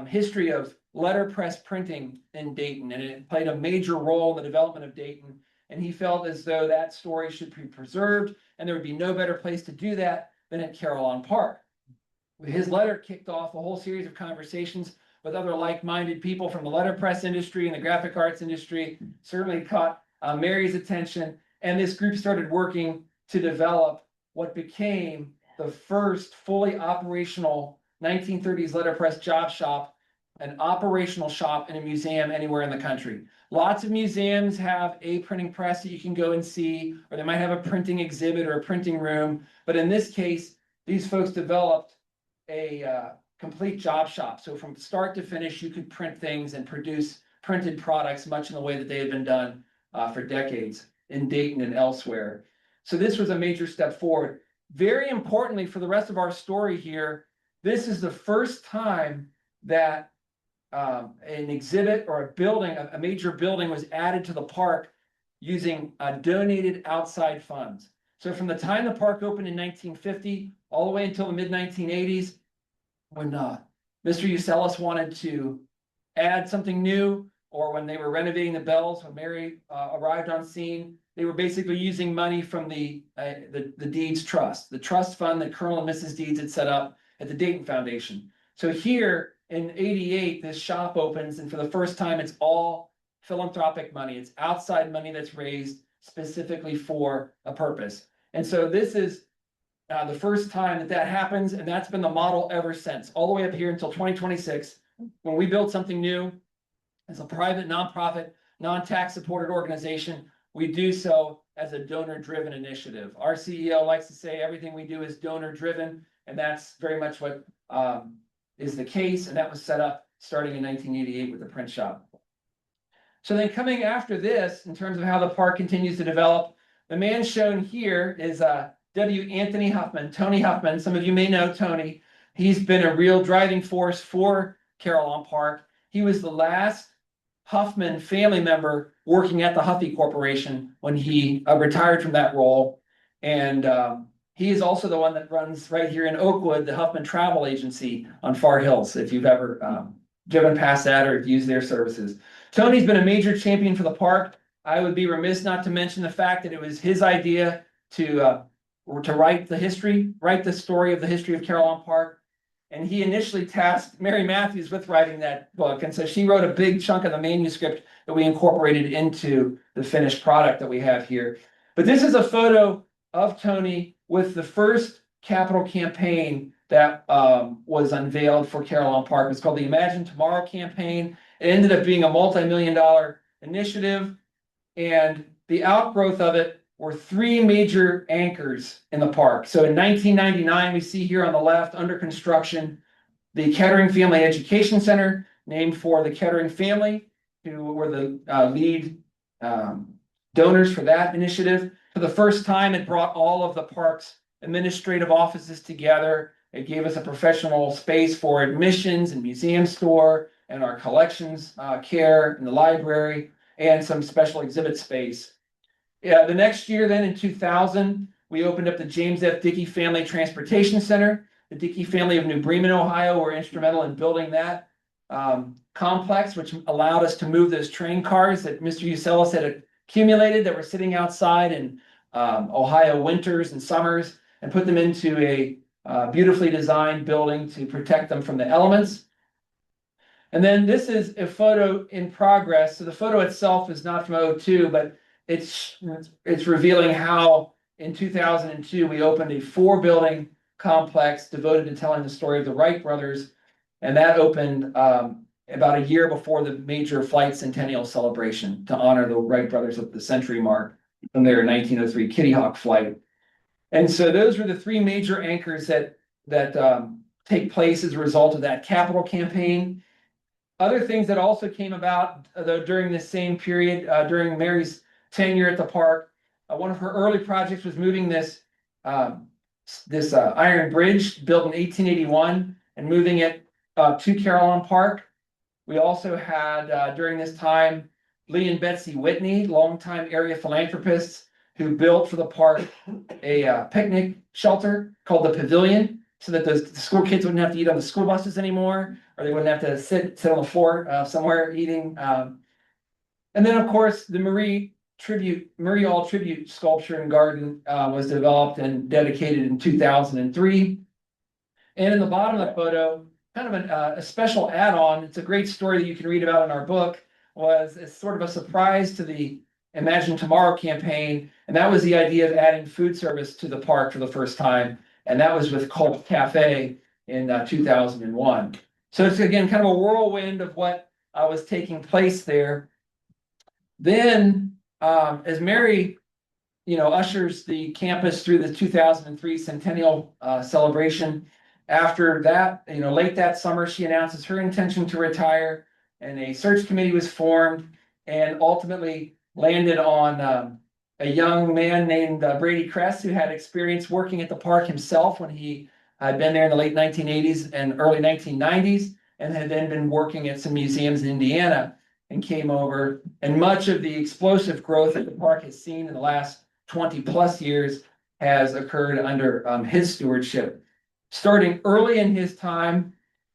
history of letterpress printing in Dayton, and it played a major role in the development of Dayton. And he felt as though that story should be preserved, and there would be no better place to do that than at Carillon Park. His letter kicked off a whole series of conversations with other like-minded people from the letterpress industry and the graphic arts industry, certainly caught Mary's attention. And this group started working to develop what became the first fully operational 1930s letterpress job shop, an operational shop in a museum anywhere in the country. Lots of museums have a printing press that you can go and see, or they might have a printing exhibit or a printing room. But in this case, these folks developed a complete job shop. So from start to finish, you could print things and produce printed products much in the way that they had been done for decades in Dayton and elsewhere. So this was a major step forward. Very importantly for the rest of our story here, this is the first time that an exhibit or a building, a major building was added to the park using donated outside funds. So from the time the park opened in 1950 all the way until the mid-1980s, when Mr. Euselis wanted to add something new, or when they were renovating the bells, when Mary arrived on scene, they were basically using money from the Deeds Trust, the trust fund that Colonel and Mrs. Deeds had set up at the Dayton Foundation. So here in '88, this shop opens, and for the first time, it's all philanthropic money. It's outside money that's raised specifically for a purpose. And so this is the first time that that happens, and that's been the model ever since, all the way up here until 2026. When we build something new as a private, nonprofit, non-tax supported organization, we do so as a donor-driven initiative. Our CEO likes to say everything we do is donor-driven, and that's very much what is the case, and that was set up starting in 1988 with the print shop. So then coming after this, in terms of how the park continues to develop, the man shown here is W. Anthony Huffman, Tony Huffman. Some of you may know Tony. He's been a real driving force for Carillon Park. He was the last Huffman family member working at the Huffy Corporation when he retired from that role. And he is also the one that runs right here in Oakwood, the Huffman Travel Agency on Far Hills, if you've ever driven past that or used their services. Tony's been a major champion for the park. I would be remiss not to mention the fact that it was his idea to write the story of the history of Carillon Park. And he initially tasked Mary Matthews with writing that book. And so she wrote a big chunk of the manuscript that we incorporated into the finished product that we have here. But this is a photo of Tony with the first capital campaign that was unveiled for Carillon Park. It's called the Imagine Tomorrow campaign. It ended up being a multi-million-dollar initiative. And the outgrowth of it were three major anchors in the park. So in 1999, we see here on the left, under construction, the Kettering Family Education Center, named for the Kettering family, who were the lead donors for that initiative. For the first time, it brought all of the park's administrative offices together. It gave us a professional space for admissions and museum store and our collections care in the library and some special exhibit space. Yeah, the next year then in 2000, we opened up the James F. Dickey Family Transportation Center. The Dickey family of New Bremen, Ohio were instrumental in building that complex, which allowed us to move those train cars that Mr. Uselis had accumulated that were sitting outside in Ohio winters and summers and put them into a beautifully designed building to protect them from the elements. And then this is a photo in progress. So the photo itself is not from '02, but it's revealing how in 2002 we opened a 4-building complex devoted to telling the story of the Wright Brothers, and that opened about a year before the major flight centennial celebration to honor the Wright Brothers at the century mark from their 1903 Kitty Hawk flight. And so those were the three major anchors that take place as a result of that capital campaign. Other things that also came about during this same period, during Mary's tenure at the park, one of her early projects was moving this iron bridge built in 1881 and moving it to Carillon Park. We also had during this time Lee and Betsy Whitney, longtime area philanthropists, who built for the park a picnic shelter called the Pavilion, so that the school kids wouldn't have to eat on the school buses anymore, or they wouldn't have to sit on the floor somewhere eating. And then, of course, the Marie All tribute sculpture and garden was developed and dedicated in 2003. And in the bottom of the photo, kind of a special add-on, it's a great story that you can read about in our book, was it's sort of a surprise to the Imagine Tomorrow campaign, and that was the idea of adding food service to the park for the first time, and that was with Cult Cafe in 2001. So it's, again, kind of a whirlwind of what was taking place there. Then, as Mary, ushers the campus through the 2003 centennial celebration, after that, late that summer, she announces her intention to retire, and a search committee was formed and ultimately landed on a young man named Brady Kress, who had experience working at the park himself when he had been there in the late 1980s and early 1990s, and had then been working at some museums in Indiana, and came over. And much of the explosive growth that the park has seen in the last 20 plus years has occurred under his stewardship. Starting early in his time,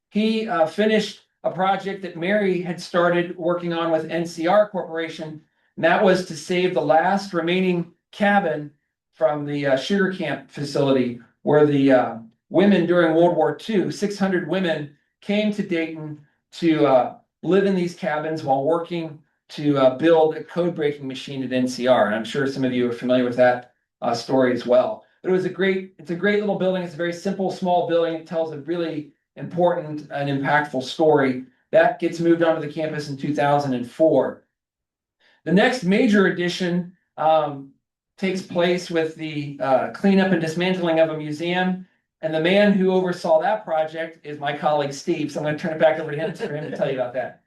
he finished a project that Mary had started working on with NCR Corporation, and that was to save the last remaining cabin from the sugar camp facility, where the women during World War II, 600 women came to Dayton to live in these cabins while working to build a code-breaking machine at NCR. And I'm sure some of you are familiar with that story as well. But it's a great little building. It's a very simple, small building. It tells a really important and impactful story. That gets moved onto the campus in 2004. The next major addition takes place with the cleanup and dismantling of a museum. And the man who oversaw that project is my colleague, Steve. So I'm going to turn it back over to him for him to tell you about that.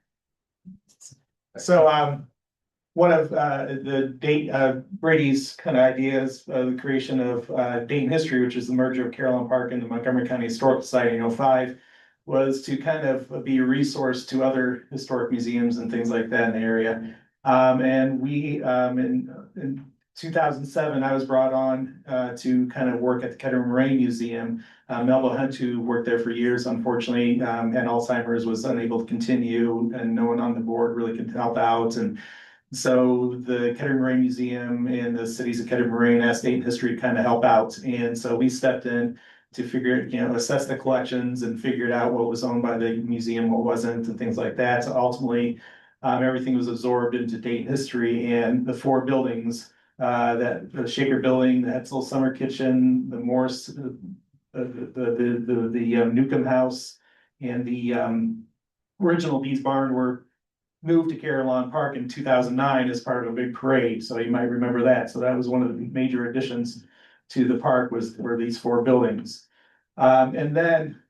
So, one of Brady's kind of ideas, the creation of Dayton History, which is the merger of Carillon Park and the Montgomery County Historical Society in '05, was to kind of be a resource to other historic museums and things like that in the area. And we, in 2007, I was brought on to kind of work at the Kettering Moraine Museum. Melville Hunt, who worked there for years, unfortunately, had Alzheimer's, was unable to continue, and no one on the board really could help out. And so the Kettering Moraine Museum and the cities of Kettering Moraine asked Dayton History to kind of help out. And so we stepped in to assess the collections and figured out what was owned by the museum, what wasn't, and things like that. So ultimately, everything was absorbed into Dayton History, and the 4 buildings, that the Shaker Building, the Hetzel Summer Kitchen, the Morse, the Newcomb House, and the original Bees Barn were moved to Carillon Park in 2009 as part of a big parade. So you might remember that. So that was one of the major additions to the park were these 4 buildings. And then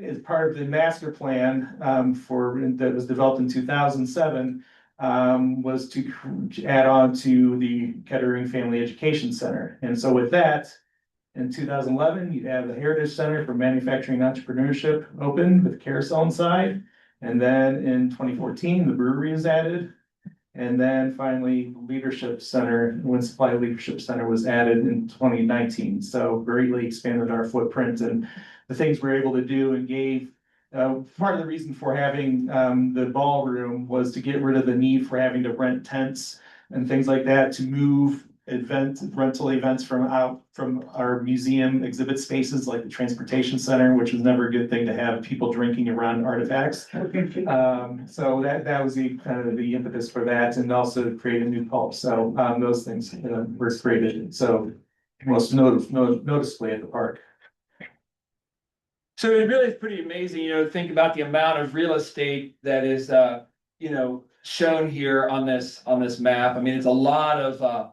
as part of the master plan that was developed in 2007, was to add on to the Kettering Family Education Center. And so with that, in 2011, you have the Heritage Center for Manufacturing and Entrepreneurship open with carousel inside. And then in 2014, the brewery is added. And then finally, Leadership Center, Wind Supply Leadership Center was added in 2019. So greatly expanded our footprint and the things we're able to do, and gave part of the reason for having the ballroom was to get rid of the need for having to rent tents and things like that to move rental events from our museum exhibit spaces like the transportation center, which was never a good thing to have people drinking around artifacts. So that was the kind of the impetus for that, and also to create a new pulp. So those things were created. So most noticeably at the park. So it really is pretty amazing, think about the amount of real estate that is, shown here on this map. I mean, it's a lot of,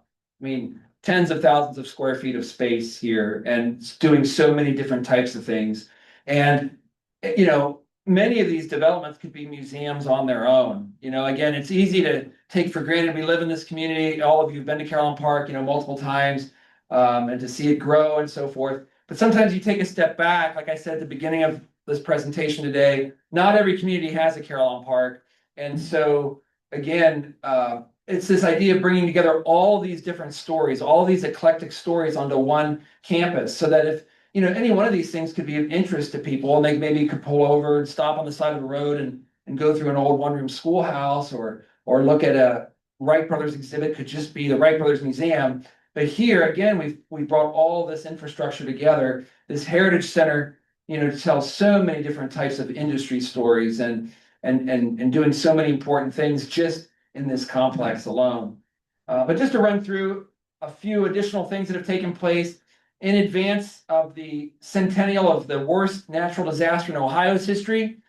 tens of thousands of square feet of space here, and doing so many different types of things. And, many of these developments could be museums on their own. Again, it's easy to take for granted. We live in this community. All of you have been to Carillon Park, multiple times, and to see it grow and so forth. But sometimes you take a step back, like I said at the beginning of this presentation today, not every community has a Carillon Park. And so, again, it's this idea of bringing together all these different stories, all these eclectic stories onto one campus, so that if, any one of these things could be of interest to people, and they maybe could pull over and stop on the side of the road and go through an old one-room schoolhouse, or look at a Wright Brothers exhibit, could just be the Wright Brothers Museum. But here, again, we brought all this infrastructure together. This Heritage Center, tells so many different types of industry stories and doing so many important things just in this complex alone. But just to run through a few additional things that have taken place in advance of the centennial of the worst natural disaster in Ohio's history,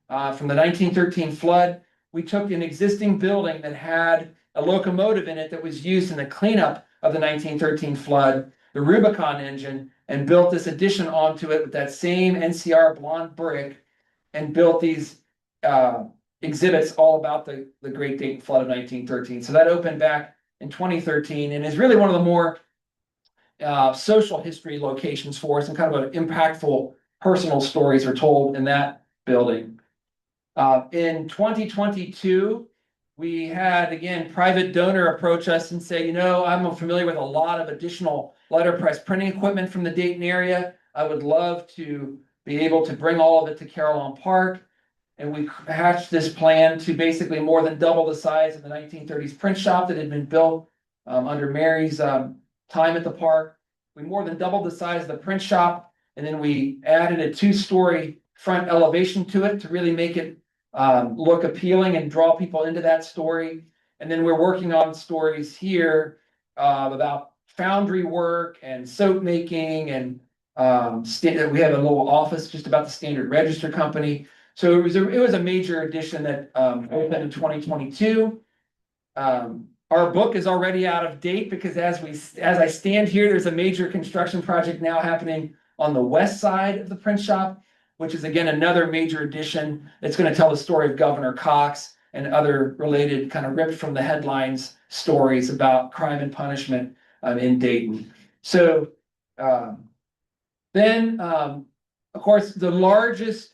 from the 1913 flood, we took an existing building that had a locomotive in it that was used in the cleanup of the 1913 flood, the Rubicon engine, and built this addition onto it with that same NCR blonde brick, and built these exhibits all about the Great Dayton Flood of 1913. So that opened back in 2013 and is really one of the more social history locations for us, and kind of an impactful personal stories are told in that building. In 2022, we had, again, private donor approach us and say, I'm familiar with a lot of additional letterpress printing equipment from the Dayton area. I would love to be able to bring all of it to Carillon Park. And we hatched this plan to basically more than double the size of the 1930s print shop that had been built under Mary's time at the park. We more than doubled the size of the print shop, and then we added a 2-story front elevation to it to really make it look appealing and draw people into that story. And then we're working on stories here about foundry work and soap making and we have a little office just about the Standard Register Company. So it was a major addition that opened in 2022. Our book is already out of date because as I stand here, there's a major construction project now happening on the west side of the print shop, which is again another major addition that's going to tell the story of Governor Cox and other related kind of ripped from the headlines stories about crime and punishment in Dayton. So then, of course, the largest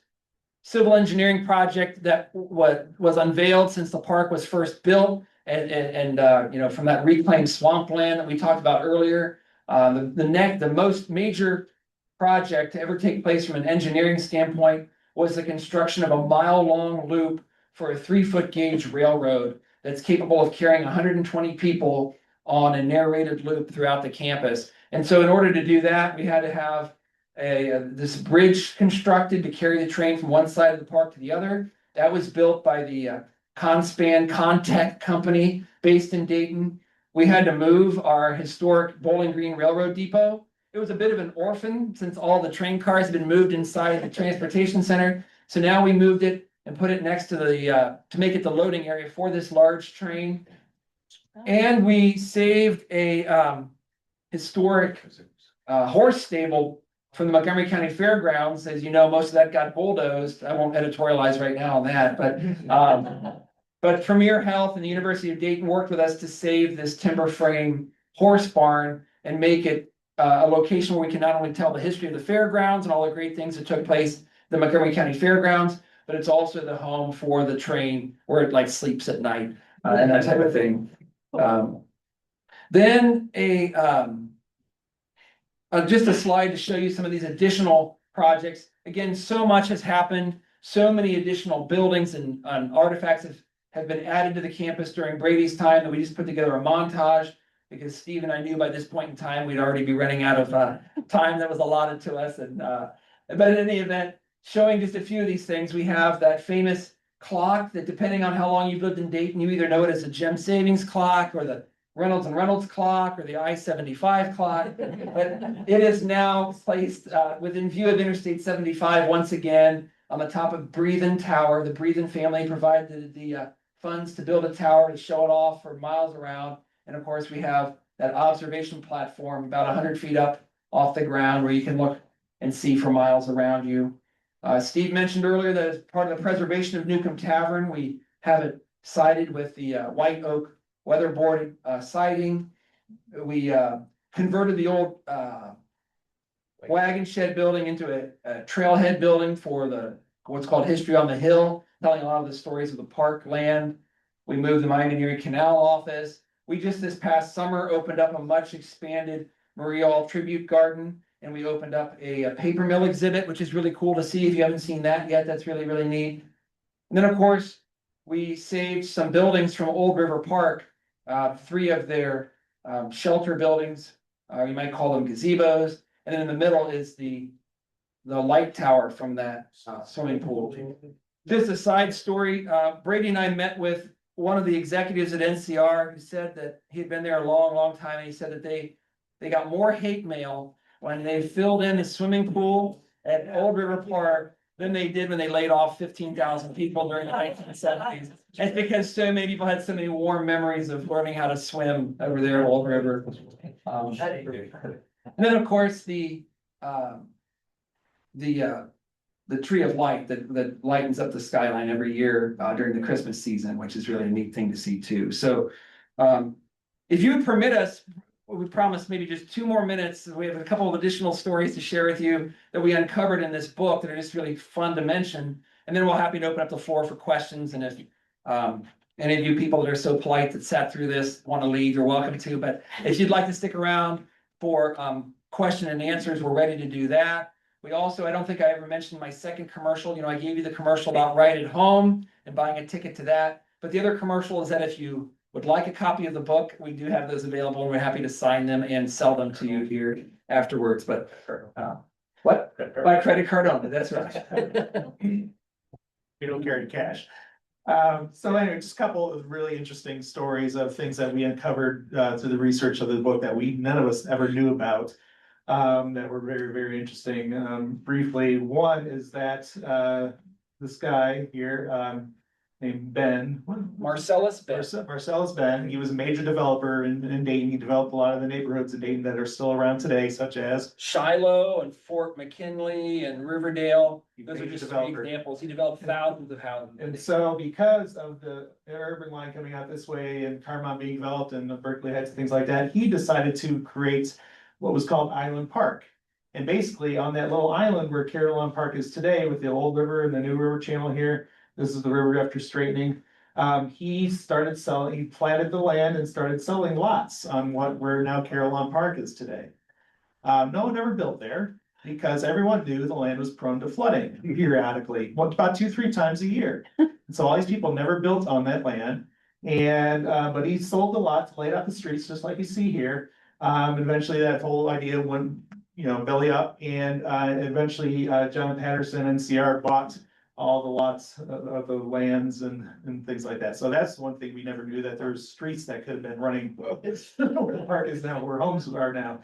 civil engineering project that was unveiled since the park was first built, and you know, from that reclaimed swampland that we talked about earlier, the most major project to ever take place from an engineering standpoint was the construction of a mile-long loop for a 3-foot gauge railroad that's capable of carrying 120 people on a narrated loop throughout the campus. And so in order to do that, we had to have this bridge constructed to carry the train from one side of the park to the other. That was built by the Contech Company based in Dayton. We had to move our historic Bowling Green Railroad Depot. It was a bit of an orphan since all the train cars had been moved inside the transportation center. So now we moved it and put it next to the to make it the loading area for this large train. And we saved a historic horse stable from the Montgomery County Fairgrounds. As you know, most of that got bulldozed. I won't editorialize right now on that, but Premier Health and the University of Dayton worked with us to save this timber frame horse barn and make it a location where we can not only tell the history of the fairgrounds and all the great things that took place at the Montgomery County Fairgrounds, but it's also the home for the train where it like sleeps at night and that type of thing. Then just a slide to show you some of these additional projects. Again, so much has happened. So many additional buildings and artifacts have been added to the campus during Brady's time that we just put together a montage because Steve and I knew by this point in time we'd already be running out of time that was allotted to us. And but in any event, showing just a few of these things, we have that famous clock that, depending on how long you've lived in Dayton, you either know it as a gem savings clock or the Reynolds and Reynolds clock or the I-75 clock, but it is now placed within view of Interstate 75 once again on the top of Breathen Tower. The Breathen family provided the funds to build a tower to show it off for miles around. And of course, we have that observation platform about 100 feet up off the ground where you can look and see for miles around you. Steve mentioned earlier that as part of the preservation of Newcomb Tavern, we have it sided with the white oak weatherboard siding. We converted the old wagon shed building into a trailhead building for what's called History on the Hill, telling a lot of the stories of the park land. We moved the Miami Dade Canal office. We just this past summer opened up a much expanded Marie All tribute garden, and we opened up a paper mill exhibit, which is really cool to see. If you haven't seen that yet, that's really, really neat. And then, of course, we saved some buildings from Old River Park, 3 of their shelter buildings. You might call them gazebos. And then in the middle is the light tower from that swimming pool. Just a side story, Brady and I met with one of the executives at NCR who said that he had been there a long, long time. And he said that they got more hate mail when they filled in the swimming pool at Old River Park than they did when they laid off 15,000 people during the 1970s. It's because so many people had so many warm memories of learning how to swim over there at Old River. And then, of course, the tree of light that lightens up the skyline every year during the Christmas season, which is really a neat thing to see too. So if you would permit us, we promise maybe just 2 more minutes. We have a couple of additional stories to share with you that we uncovered in this book that are just really fun to mention. And then we're happy to open up the floor for questions. And if any of you people that are so polite that sat through this want to leave, you're welcome to. But if you'd like to stick around for question and answers, we're ready to do that. We also, I don't think I ever mentioned my second commercial. You know, I gave you the commercial about Right at Home and buying a ticket to that. But the other commercial is that if you would like a copy of the book, we do have those available, and we're happy to sign them and sell them to you here afterwards. But What? By credit card only, that's right. We don't carry cash. So anyway, just a couple of really interesting stories of things that we uncovered through the research of the book that none of us ever knew about. That were very, very interesting. Briefly, one is that this guy here, named Ben. Marcellus Ben. Marcellus Ben, he was a major developer in Dayton. He developed a lot of the neighborhoods in Dayton that are still around today, such as Shiloh and Fort McKinley and Riverdale. Those are Major just three developer. examples. He developed thousands of houses. And so because of the urban line coming out this way and Carmont being developed and the Berkeley Heights, things like that, he decided to create what was called Island Park. And basically on that little island where Carillon Park is today with the old river and the new river channel here, this is the river after straightening. He planted the land and started selling lots on where now Carillon Park is today. No one ever built there because everyone knew the land was prone to flooding periodically, about 2-3 times a year. And so all these people never built on that land. And but he sold the lots, laid out the streets just like you see here. Eventually that whole idea went, belly up, and eventually John Patterson and CR bought all the lots of the lands and things like that. So that's one thing we never knew, that there's streets that could have been running. Well, it's where the park is now, where homes are now.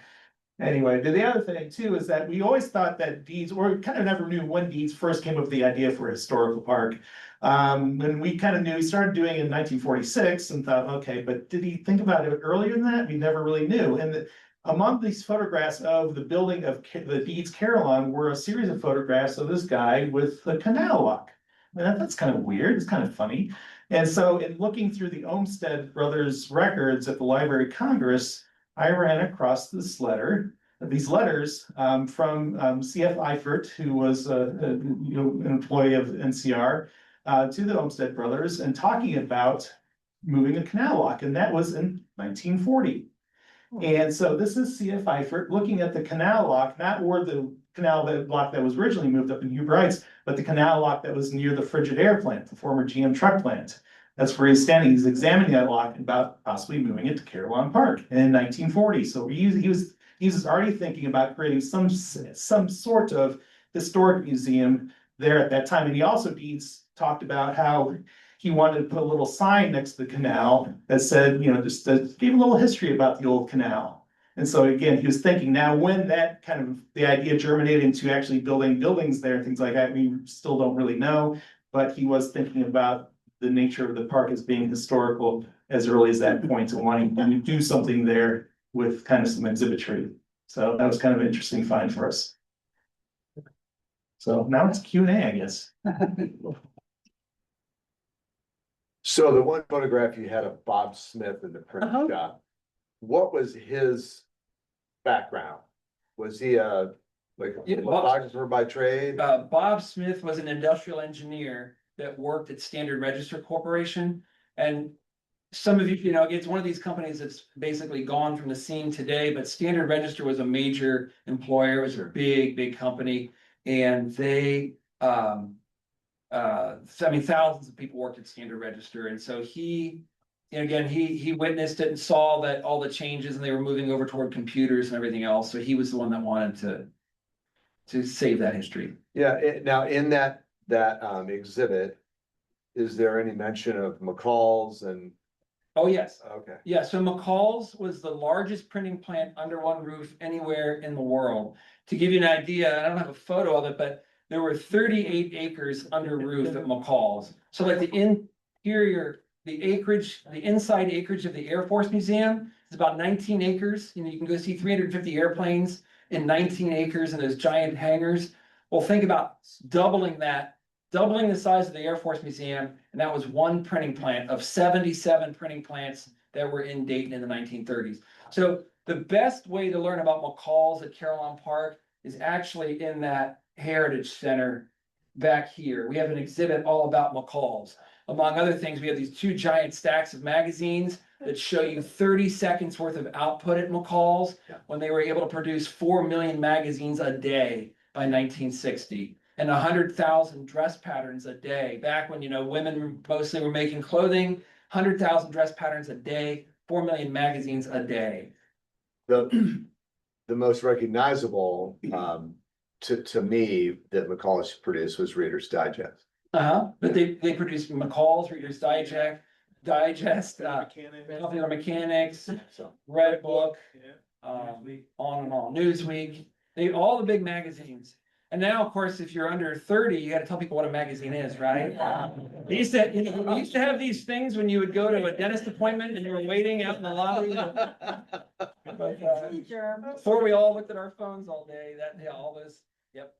Anyway, the other thing too is that we always thought that deeds, or kind of never knew when deeds first came up with the idea for a historical park. And we kind of knew, he started doing it in 1946 and thought, okay, but did he think about it earlier than that? We never really knew. And among these photographs of the building of the Deeds Carillon were a series of photographs of this guy with a canal lock. I mean, that's kind of weird, it's kind of funny. And so in looking through the Olmsted Brothers records at the Library of Congress, I ran across these letters from C.F. Eifert, who was an employee of NCR, to the Olmsted Brothers, and talking about moving a canal lock, and that was in 1940. And so this is C.F. Eifert looking at the canal lock, not where the canal lock that was originally moved up in Huber Heights, but the canal lock that was near the Frigidaire plant, the former GM truck plant. That's where he's standing. He's examining that lock about possibly moving it to Carillon Park in 1940. So he was already thinking about creating some sort of historic museum there at that time. And he also talked about how he wanted to put a little sign next to the canal that said, just gave a little history about the old canal. And so again, he was thinking, now when that kind of the idea germinated into actually building buildings there and things like that, we still don't really know, but he was thinking about the nature of the park as being historical as early as that point, and wanting to do something there with kind of some exhibitry. So that was kind of an interesting find for us. So now it's Q&A, I guess. So the one photograph you had of Bob Smith in the print shop, what was his background? Was he a photographer by trade? Bob Smith was an industrial engineer that worked at Standard Register Corporation. And some of you, it's one of these companies that's basically gone from the scene today, but Standard Register was a major employer. It was a big, big company. And they, thousands of people worked at Standard Register. And so he witnessed it and saw that all the changes, and they were moving over toward computers and everything else. So he was the one that wanted to save that history. Yeah. Now in that exhibit, is there any mention of McCall's and? Oh, yes. Okay. Yeah, so McCall's was the largest printing plant under one roof anywhere in the world. To give you an idea, I don't have a photo of it, but there were 38 acres under roof at McCall's. So like the interior, the inside acreage of the Air Force Museum is about 19 acres. You can go see 350 airplanes in 19 acres in those giant hangars. Well, think about doubling the size of the Air Force Museum, and that was one printing plant of 77 printing plants that were in Dayton in the 1930s. So the best way to learn about McCall's at Carillon Park is actually in that Heritage Center back here. We have an exhibit all about McCall's. Among other things, we have these two giant stacks of magazines that show you 30 seconds worth of output at McCall's when they were able to produce 4 million magazines a day by 1960. And 100,000 dress patterns a day. Back when, women mostly were making clothing, 100,000 dress patterns a day, 4 million magazines a day. The most recognizable to me, that McCullough produced was Reader's Digest. But they produced McCall's, Reader's Digest, Popular Mechanics, Red Book, on and on, Newsweek, all the big magazines. And now, of course, if you're under 30, you gotta tell people what a magazine is, right? We used to have these things when you would go to a dentist appointment and you were waiting out in the lobby. But, before we all looked at our phones all day, all those, yep,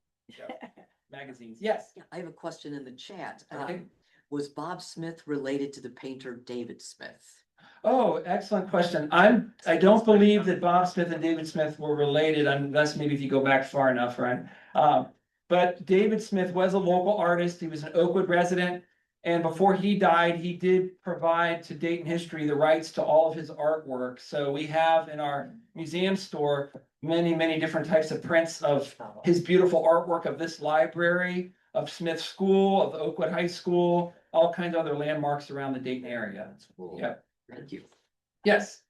magazines, yes. Yeah, I have a question in the chat. Okay. Was Bob Smith related to the painter David Smith? Oh, excellent question. I don't believe that Bob Smith and David Smith were related unless maybe if you go back far enough, right? But David Smith was a local artist. He was an Oakwood resident. And before he died, he did provide to Dayton History the rights to all of his artwork. So we have in our museum store many, many different types of prints of his beautiful artwork of this library, of Smith School, of Oakwood High School, all kinds of other landmarks around the Dayton area. Yeah. Thank you. Yes,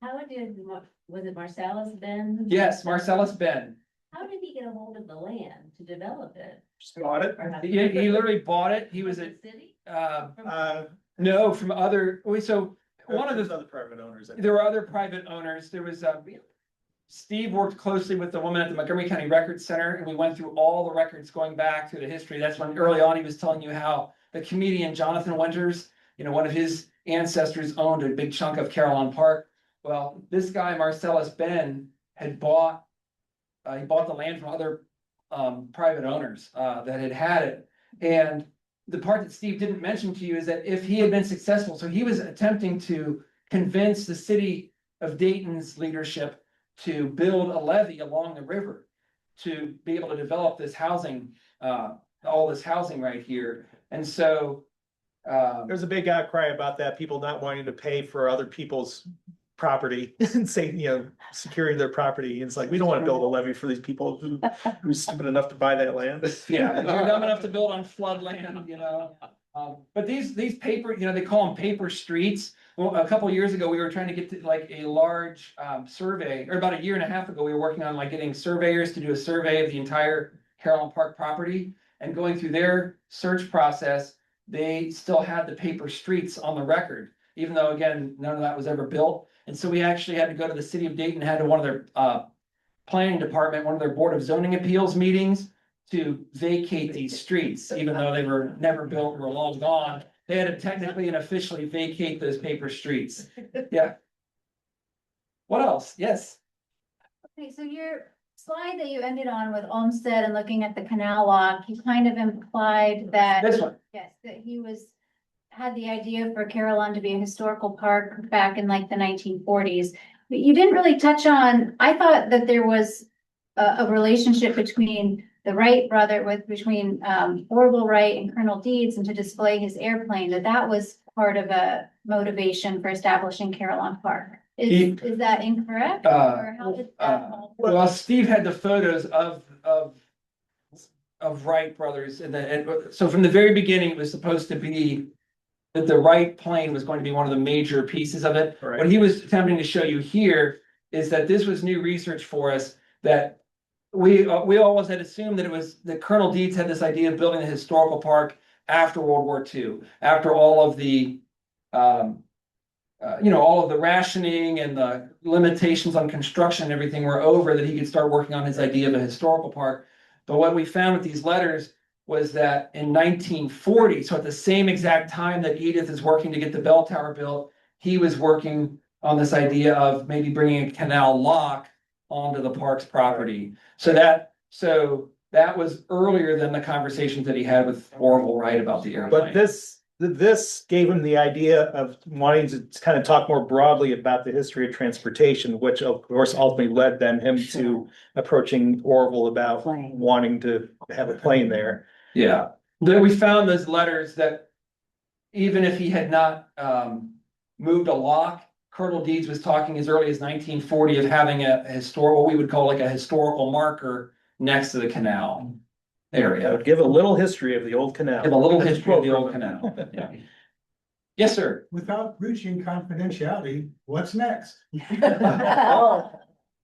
Was it Marcellus Ben? yes, Marcellus Ben. How did he get a hold of the land to develop it? Bought it. Or how- He literally bought it. He was From at, the city? no, from other, so one of There's the, other private owners. I think. there were other private owners. There was, Steve worked closely with the woman at the Montgomery County Records Center, and we went through all the records going back through the history. That's when early on he was telling you how the comedian Jonathan Winters, one of his ancestors owned a big chunk of Carillon Park. Well, this guy Marcellus Ben had bought, he bought the land from other private owners that had it. And the part that Steve didn't mention to you is that if he had been successful, so he was attempting to convince the city of Dayton's leadership to build a levee along the river to be able to develop this housing, all this housing right here. And so There's a big outcry about that, people not wanting to pay for other people's property and say, securing their property. It's like, we don't want to build a levee for these people who's stupid enough to buy that land. yeah, if you're dumb enough to build on flood land, but these paper, they call them paper streets. Well, a couple years ago, we were trying to get to like a large survey, or about a year and a half ago, we were working on like getting surveyors to do a survey of the entire Carillon Park property. And going through their search process, they still had the paper streets on the record, even though again, none of that was ever built. And so we actually had to go to the city of Dayton, had to one of their planning department, one of their Board of Zoning Appeals meetings to vacate these streets, even though they were never built, were long gone. They had to technically and officially vacate those paper streets. Yeah. What else? Yes. Okay, so your slide that you ended on with Olmsted and looking at the canal lock, you kind of implied that, This one. yes, that he had the idea for Carillon to be a historical park back in like the 1940s. But you didn't really touch on, I thought that there was a relationship between the Wright between Orville Wright and Colonel Deeds, and to display his airplane, that was part of a motivation for establishing Carillon Park. Is that incorrect? Or how did that all? Well, Steve had the photos of Wright Brothers, and so from the very beginning, it was supposed to be that the Wright plane was going to be one of the major pieces of it. Right. What he was attempting to show you here is that this was new research for us, that we always had assumed that it was that Colonel Deeds had this idea of building a historical park after World War II, after all of the all of the rationing and the limitations on construction and everything were over, that he could start working on his idea of a historical park. But what we found with these letters was that in 1940, so at the same exact time that Edith is working to get the bell tower built, he was working on this idea of maybe bringing a canal lock onto the park's property. So that was earlier than the conversations that he had with Orville Wright about the airplane. But this gave him the idea of wanting to kind of talk more broadly about the history of transportation, which of course ultimately led him to approaching Orville about wanting to have a plane there. Yeah, then we found those letters that even if he had not moved a lock, Colonel Deeds was talking as early as 1940 of having a historical, what we would call like a historical marker next to the canal area. Give a little history of the old canal. Give a little history of the old canal. Yeah. Yes, sir. Without breaching confidentiality, what's next?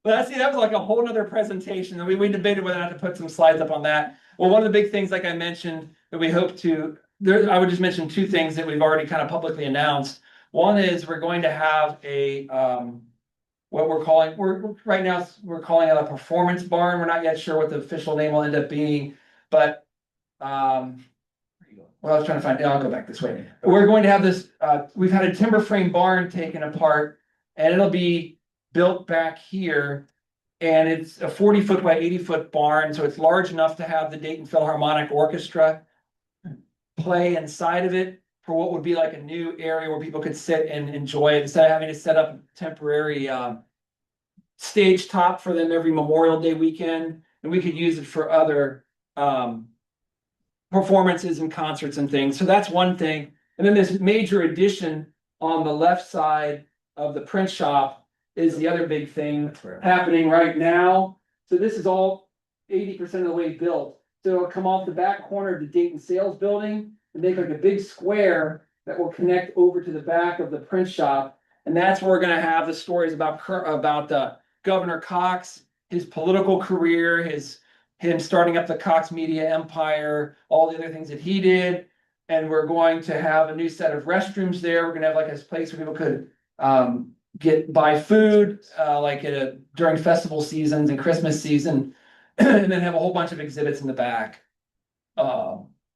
But see, that was like a whole nother presentation, and we debated whether or not to put some slides up on that. Well, one of the big things, like I mentioned, that we hope to, I would just mention two things that we've already kind of publicly announced. One is we're going to have a, what we're calling, right now, we're calling it a performance barn. We're not yet sure what the official name will end up being, but, well, I was trying to find, I'll go back this way. We're going to have this, we've had a timber frame barn taken apart, and it'll be built back here. And it's a 40-foot by 80-foot barn, so it's large enough to have the Dayton Philharmonic Orchestra play inside of it for what would be like a new area where people could sit and enjoy it, instead of having to set up temporary stage top for them every Memorial Day weekend. And we could use it for other performances and concerts and things. So that's one thing. And then this major addition on the left side of the print shop is the other big thing happening right now. So this is all 80% of the way built. So it'll come off the back corner of the Dayton Sales Building and make like a big square that will connect over to the back of the print shop. And that's where we're gonna have the stories about Governor Cox, his political career, him starting up the Cox Media empire, all the other things that he did. And we're going to have a new set of restrooms there. We're gonna have like a place where people could buy food, like during festival seasons and Christmas season, and then have a whole bunch of exhibits in the back.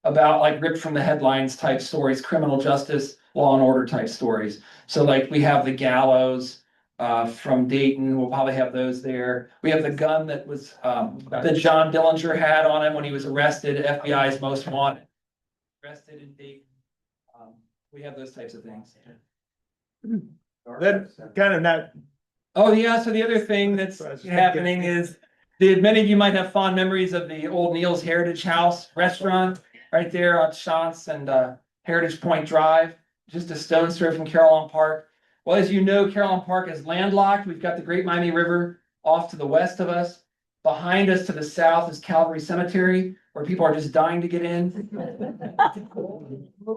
About like ripped from the headlines type stories, criminal justice, law and order type stories. So like we have the gallows from Dayton, we'll probably have those there. We have the gun that was that John Dillinger had on him when he was arrested, FBI's most wanted. Arrested in Dayton. We have those types of things. That kind of not, Oh, yeah, so the other thing that's happening is many of you might have fond memories of the old Neil's Heritage House restaurant right there on Chance and Heritage Point Drive, just a stone's throw from Carillon Park. Well, as you know, Carillon Park is landlocked. We've got the Great Miami River off to the west of us. Behind us to the south is Calvary Cemetery, where people are just dying to get in.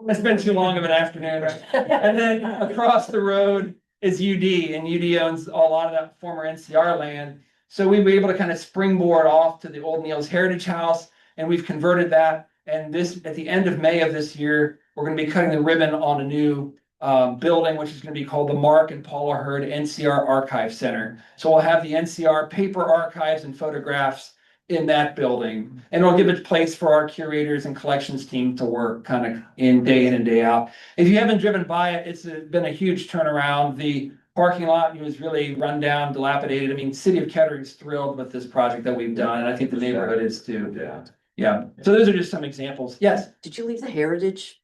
It's been too long of an afternoon, right? And then across the road is UD, and UD owns a lot of that former NCR land. So we were able to kind of springboard off to the old Neil's Heritage House, and we've converted that. And this, at the end of May of this year, we're going to be cutting the ribbon on a new building, which is going to be called the Mark and Paula Hurd NCR Archive Center. So we'll have the NCR paper archives and photographs in that building, and it'll give it place for our curators and collections team to work kind of in and day out. If you haven't driven by it, it's been a huge turnaround. The parking lot was really run down, dilapidated. I mean, City of Kettering is thrilled with this project that we've done, and I think the neighborhood is too. Yeah. Yeah. So those are just some examples. Yes. Did you leave the heritage?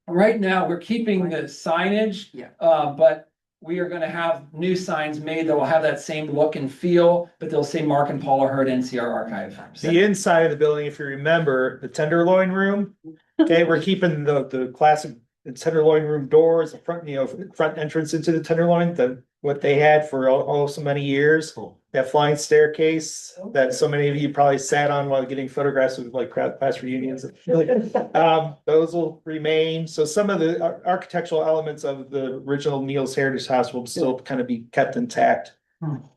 Right now, we're keeping the signage. Yeah. But we are gonna have new signs made that will have that same look and feel, but they'll say Mark and Paula Hurd NCR Archive. the inside of the building, if you remember, the Tenderloin room. Okay, we're keeping the classic Tenderloin room doors, the front, front entrance into the Tenderloin, what they had for so many years. Cool. That flying staircase that so many of you probably sat on while getting photographs of like class reunions. Those will remain. So some of the architectural elements of the original Neil's Heritage House will still kind of be kept intact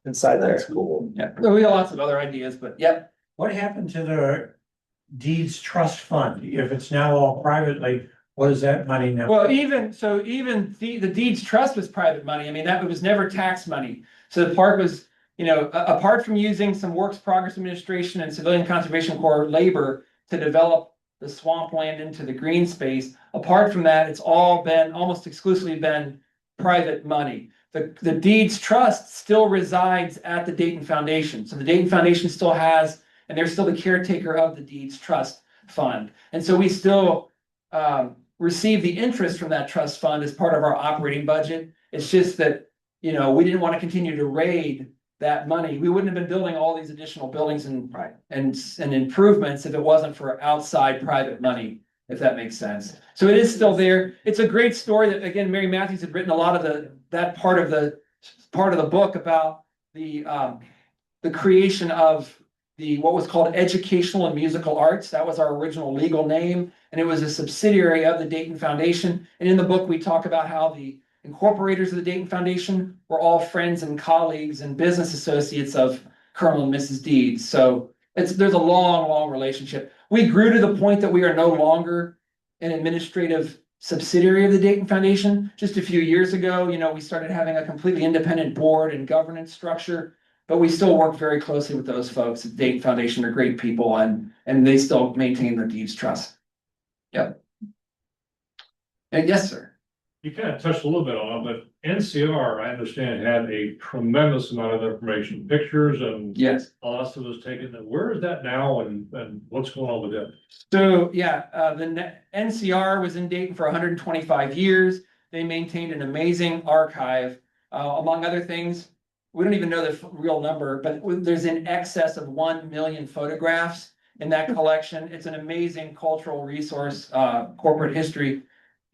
inside there. That's cool. Yeah, we have lots of other ideas, but yeah. What happened to the deeds trust fund? If it's now all privately, what is that money now? Well, even the deeds trust was private money. I mean, that was never tax money. So the park was, apart from using some Works Progress Administration and Civilian Conservation Corps labor to develop the swampland into the green space, apart from that, it's all been almost exclusively been private money. The deeds trust still resides at the Dayton Foundation. So the Dayton Foundation still has, and they're still the caretaker of the deeds trust fund. And so we still receive the interest from that trust fund as part of our operating budget. It's just that, we didn't want to continue to raid that money. We wouldn't have been building all these additional buildings and improvements if it wasn't for outside private money, if that makes sense. So it is still there. It's a great story that, again, Mary Matthews had written a lot of that part of the book about the creation of what was called Educational and Musical Arts. That was our original legal name, and it was a subsidiary of the Dayton Foundation. And in the book, we talk about how the incorporators of the Dayton Foundation were all friends and colleagues and business associates of Colonel and Mrs. Deeds. So there's a long, long relationship. We grew to the point that we are no longer an administrative subsidiary of the Dayton Foundation. Just a few years ago, we started having a completely independent board and governance structure, but we still work very closely with those folks at the Dayton Foundation. They're great people, and they still maintain their deeds trust. Yep. And yes, sir. You kind of touched a little bit on it, but NCR, I understand, had a tremendous amount of information, pictures and Yes. lots of was taken. Where is that now and what's going on with it? So, yeah, the NCR was in Dayton for 125 years. They maintained an amazing archive. Among other things, we don't even know the real number, but there's in excess of 1 million photographs in that collection. It's an amazing cultural resource, corporate history.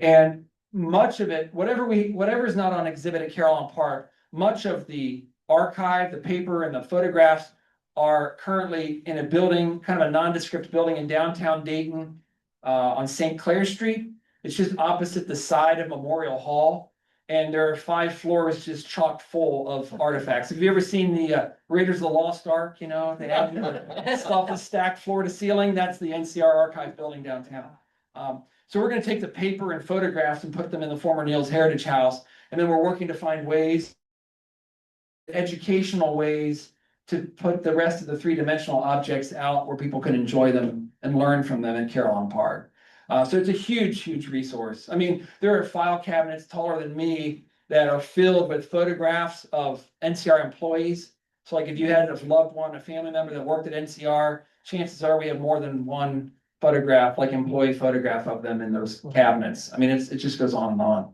And much of it, whatever's not on exhibit at Carillon Park, much of the archive, the paper and the photographs are currently in a building, kind of a nondescript building in downtown Dayton, on St. Clair Street. It's just opposite the side of Memorial Hall. And there are 5 floors just chock full of artifacts. Have you ever seen the Raiders of the Lost Ark? They have stuff is stacked floor to ceiling. That's the NCR archive building downtown. So we're going to take the paper and photographs and put them in the former Neal's Heritage House. And then we're working to find ways, educational ways, to put the rest of the 3-dimensional objects out where people can enjoy them and learn from them in Carillon Park. So it's a huge, huge resource. I mean, there are file cabinets taller than me that are filled with photographs of NCR employees. So like if you had a loved one, a family member that worked at NCR, chances are we have more than one photograph, like employee photograph of them in those cabinets. I mean, it just goes on and on.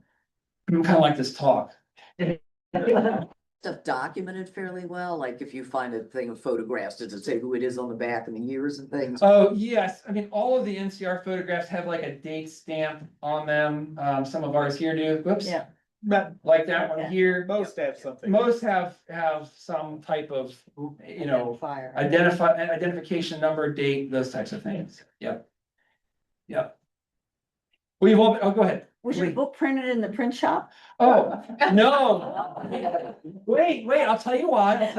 I'm kind of like this talk. Stuff documented fairly well, like if you find a thing of photographs, does it say who it is on the back and the years and things? Oh, yes. I mean, all of the NCR photographs have like a date stamp on them. Some of ours here do. Whoops. Yeah. Like that one here. Most have something. Most have some type of, Fire. identification number, date, those types of things. Yep. Yep. Well, you've all, go ahead. Was your book printed in the print shop? Oh, no. Wait, I'll tell you why.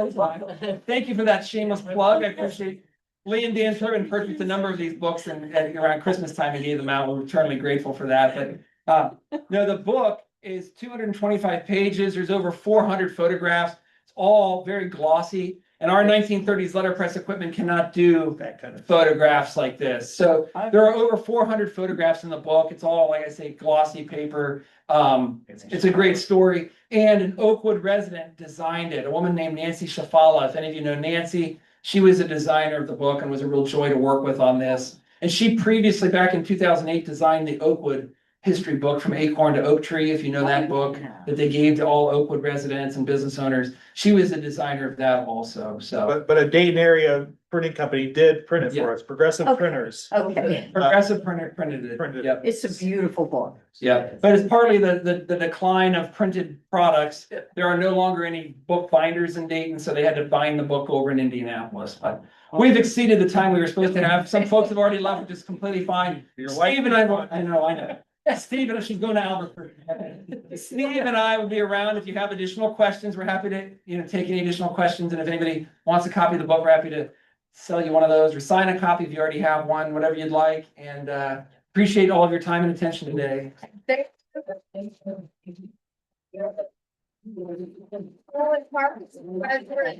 Thank you for that shameless plug. I appreciate Lee and Dan Turbin purchased a number of these books and around Christmas time and gave them out. We're eternally grateful for that. But no, the book is 225 pages. There's over 400 photographs. It's all very glossy. And our 1930s letterpress equipment cannot do that kind of photographs like this. So there are over 400 photographs in the book. It's all, like I say, glossy paper. It's a great story. And an Oakwood resident designed it, a woman named Nancy Shafala. If any of you know Nancy, she was a designer of the book and was a real joy to work with on this. And she previously, back in 2008, designed the Oakwood history book, From Acorn to Oak Tree, if you know that book, that they gave to all Oakwood residents and business owners. She was the designer of that also, so. But a Dayton area printing company did print it for us, Progressive Okay. Printers. Okay, Progressive printed it. Printed it. Yep. it's a beautiful book. Yeah, but it's partly the decline of printed products. There are no longer any book binders in Dayton, so they had to bind the book over in Indianapolis. But we've exceeded the time we were supposed to have. Some folks have already left, which is completely fine. Your wife- Steve and I know. Steve, and she's going to Albuquerque. Steve and I will be around if you have additional questions. We're happy to, take any additional questions. And if anybody wants a copy of the book, we're happy to sell you one of those or sign a copy if you already have one, whatever you'd like. And appreciate all of your time and attention today.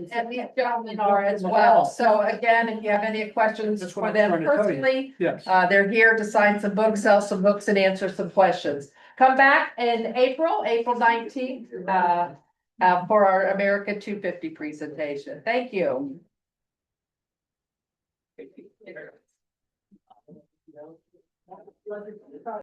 And these gentlemen are as well. So again, if you have any questions for them personally, Yes. they're here to sign some books, sell some books and answer some questions. Come back in April 19th, for our America 250 presentation. Thank you.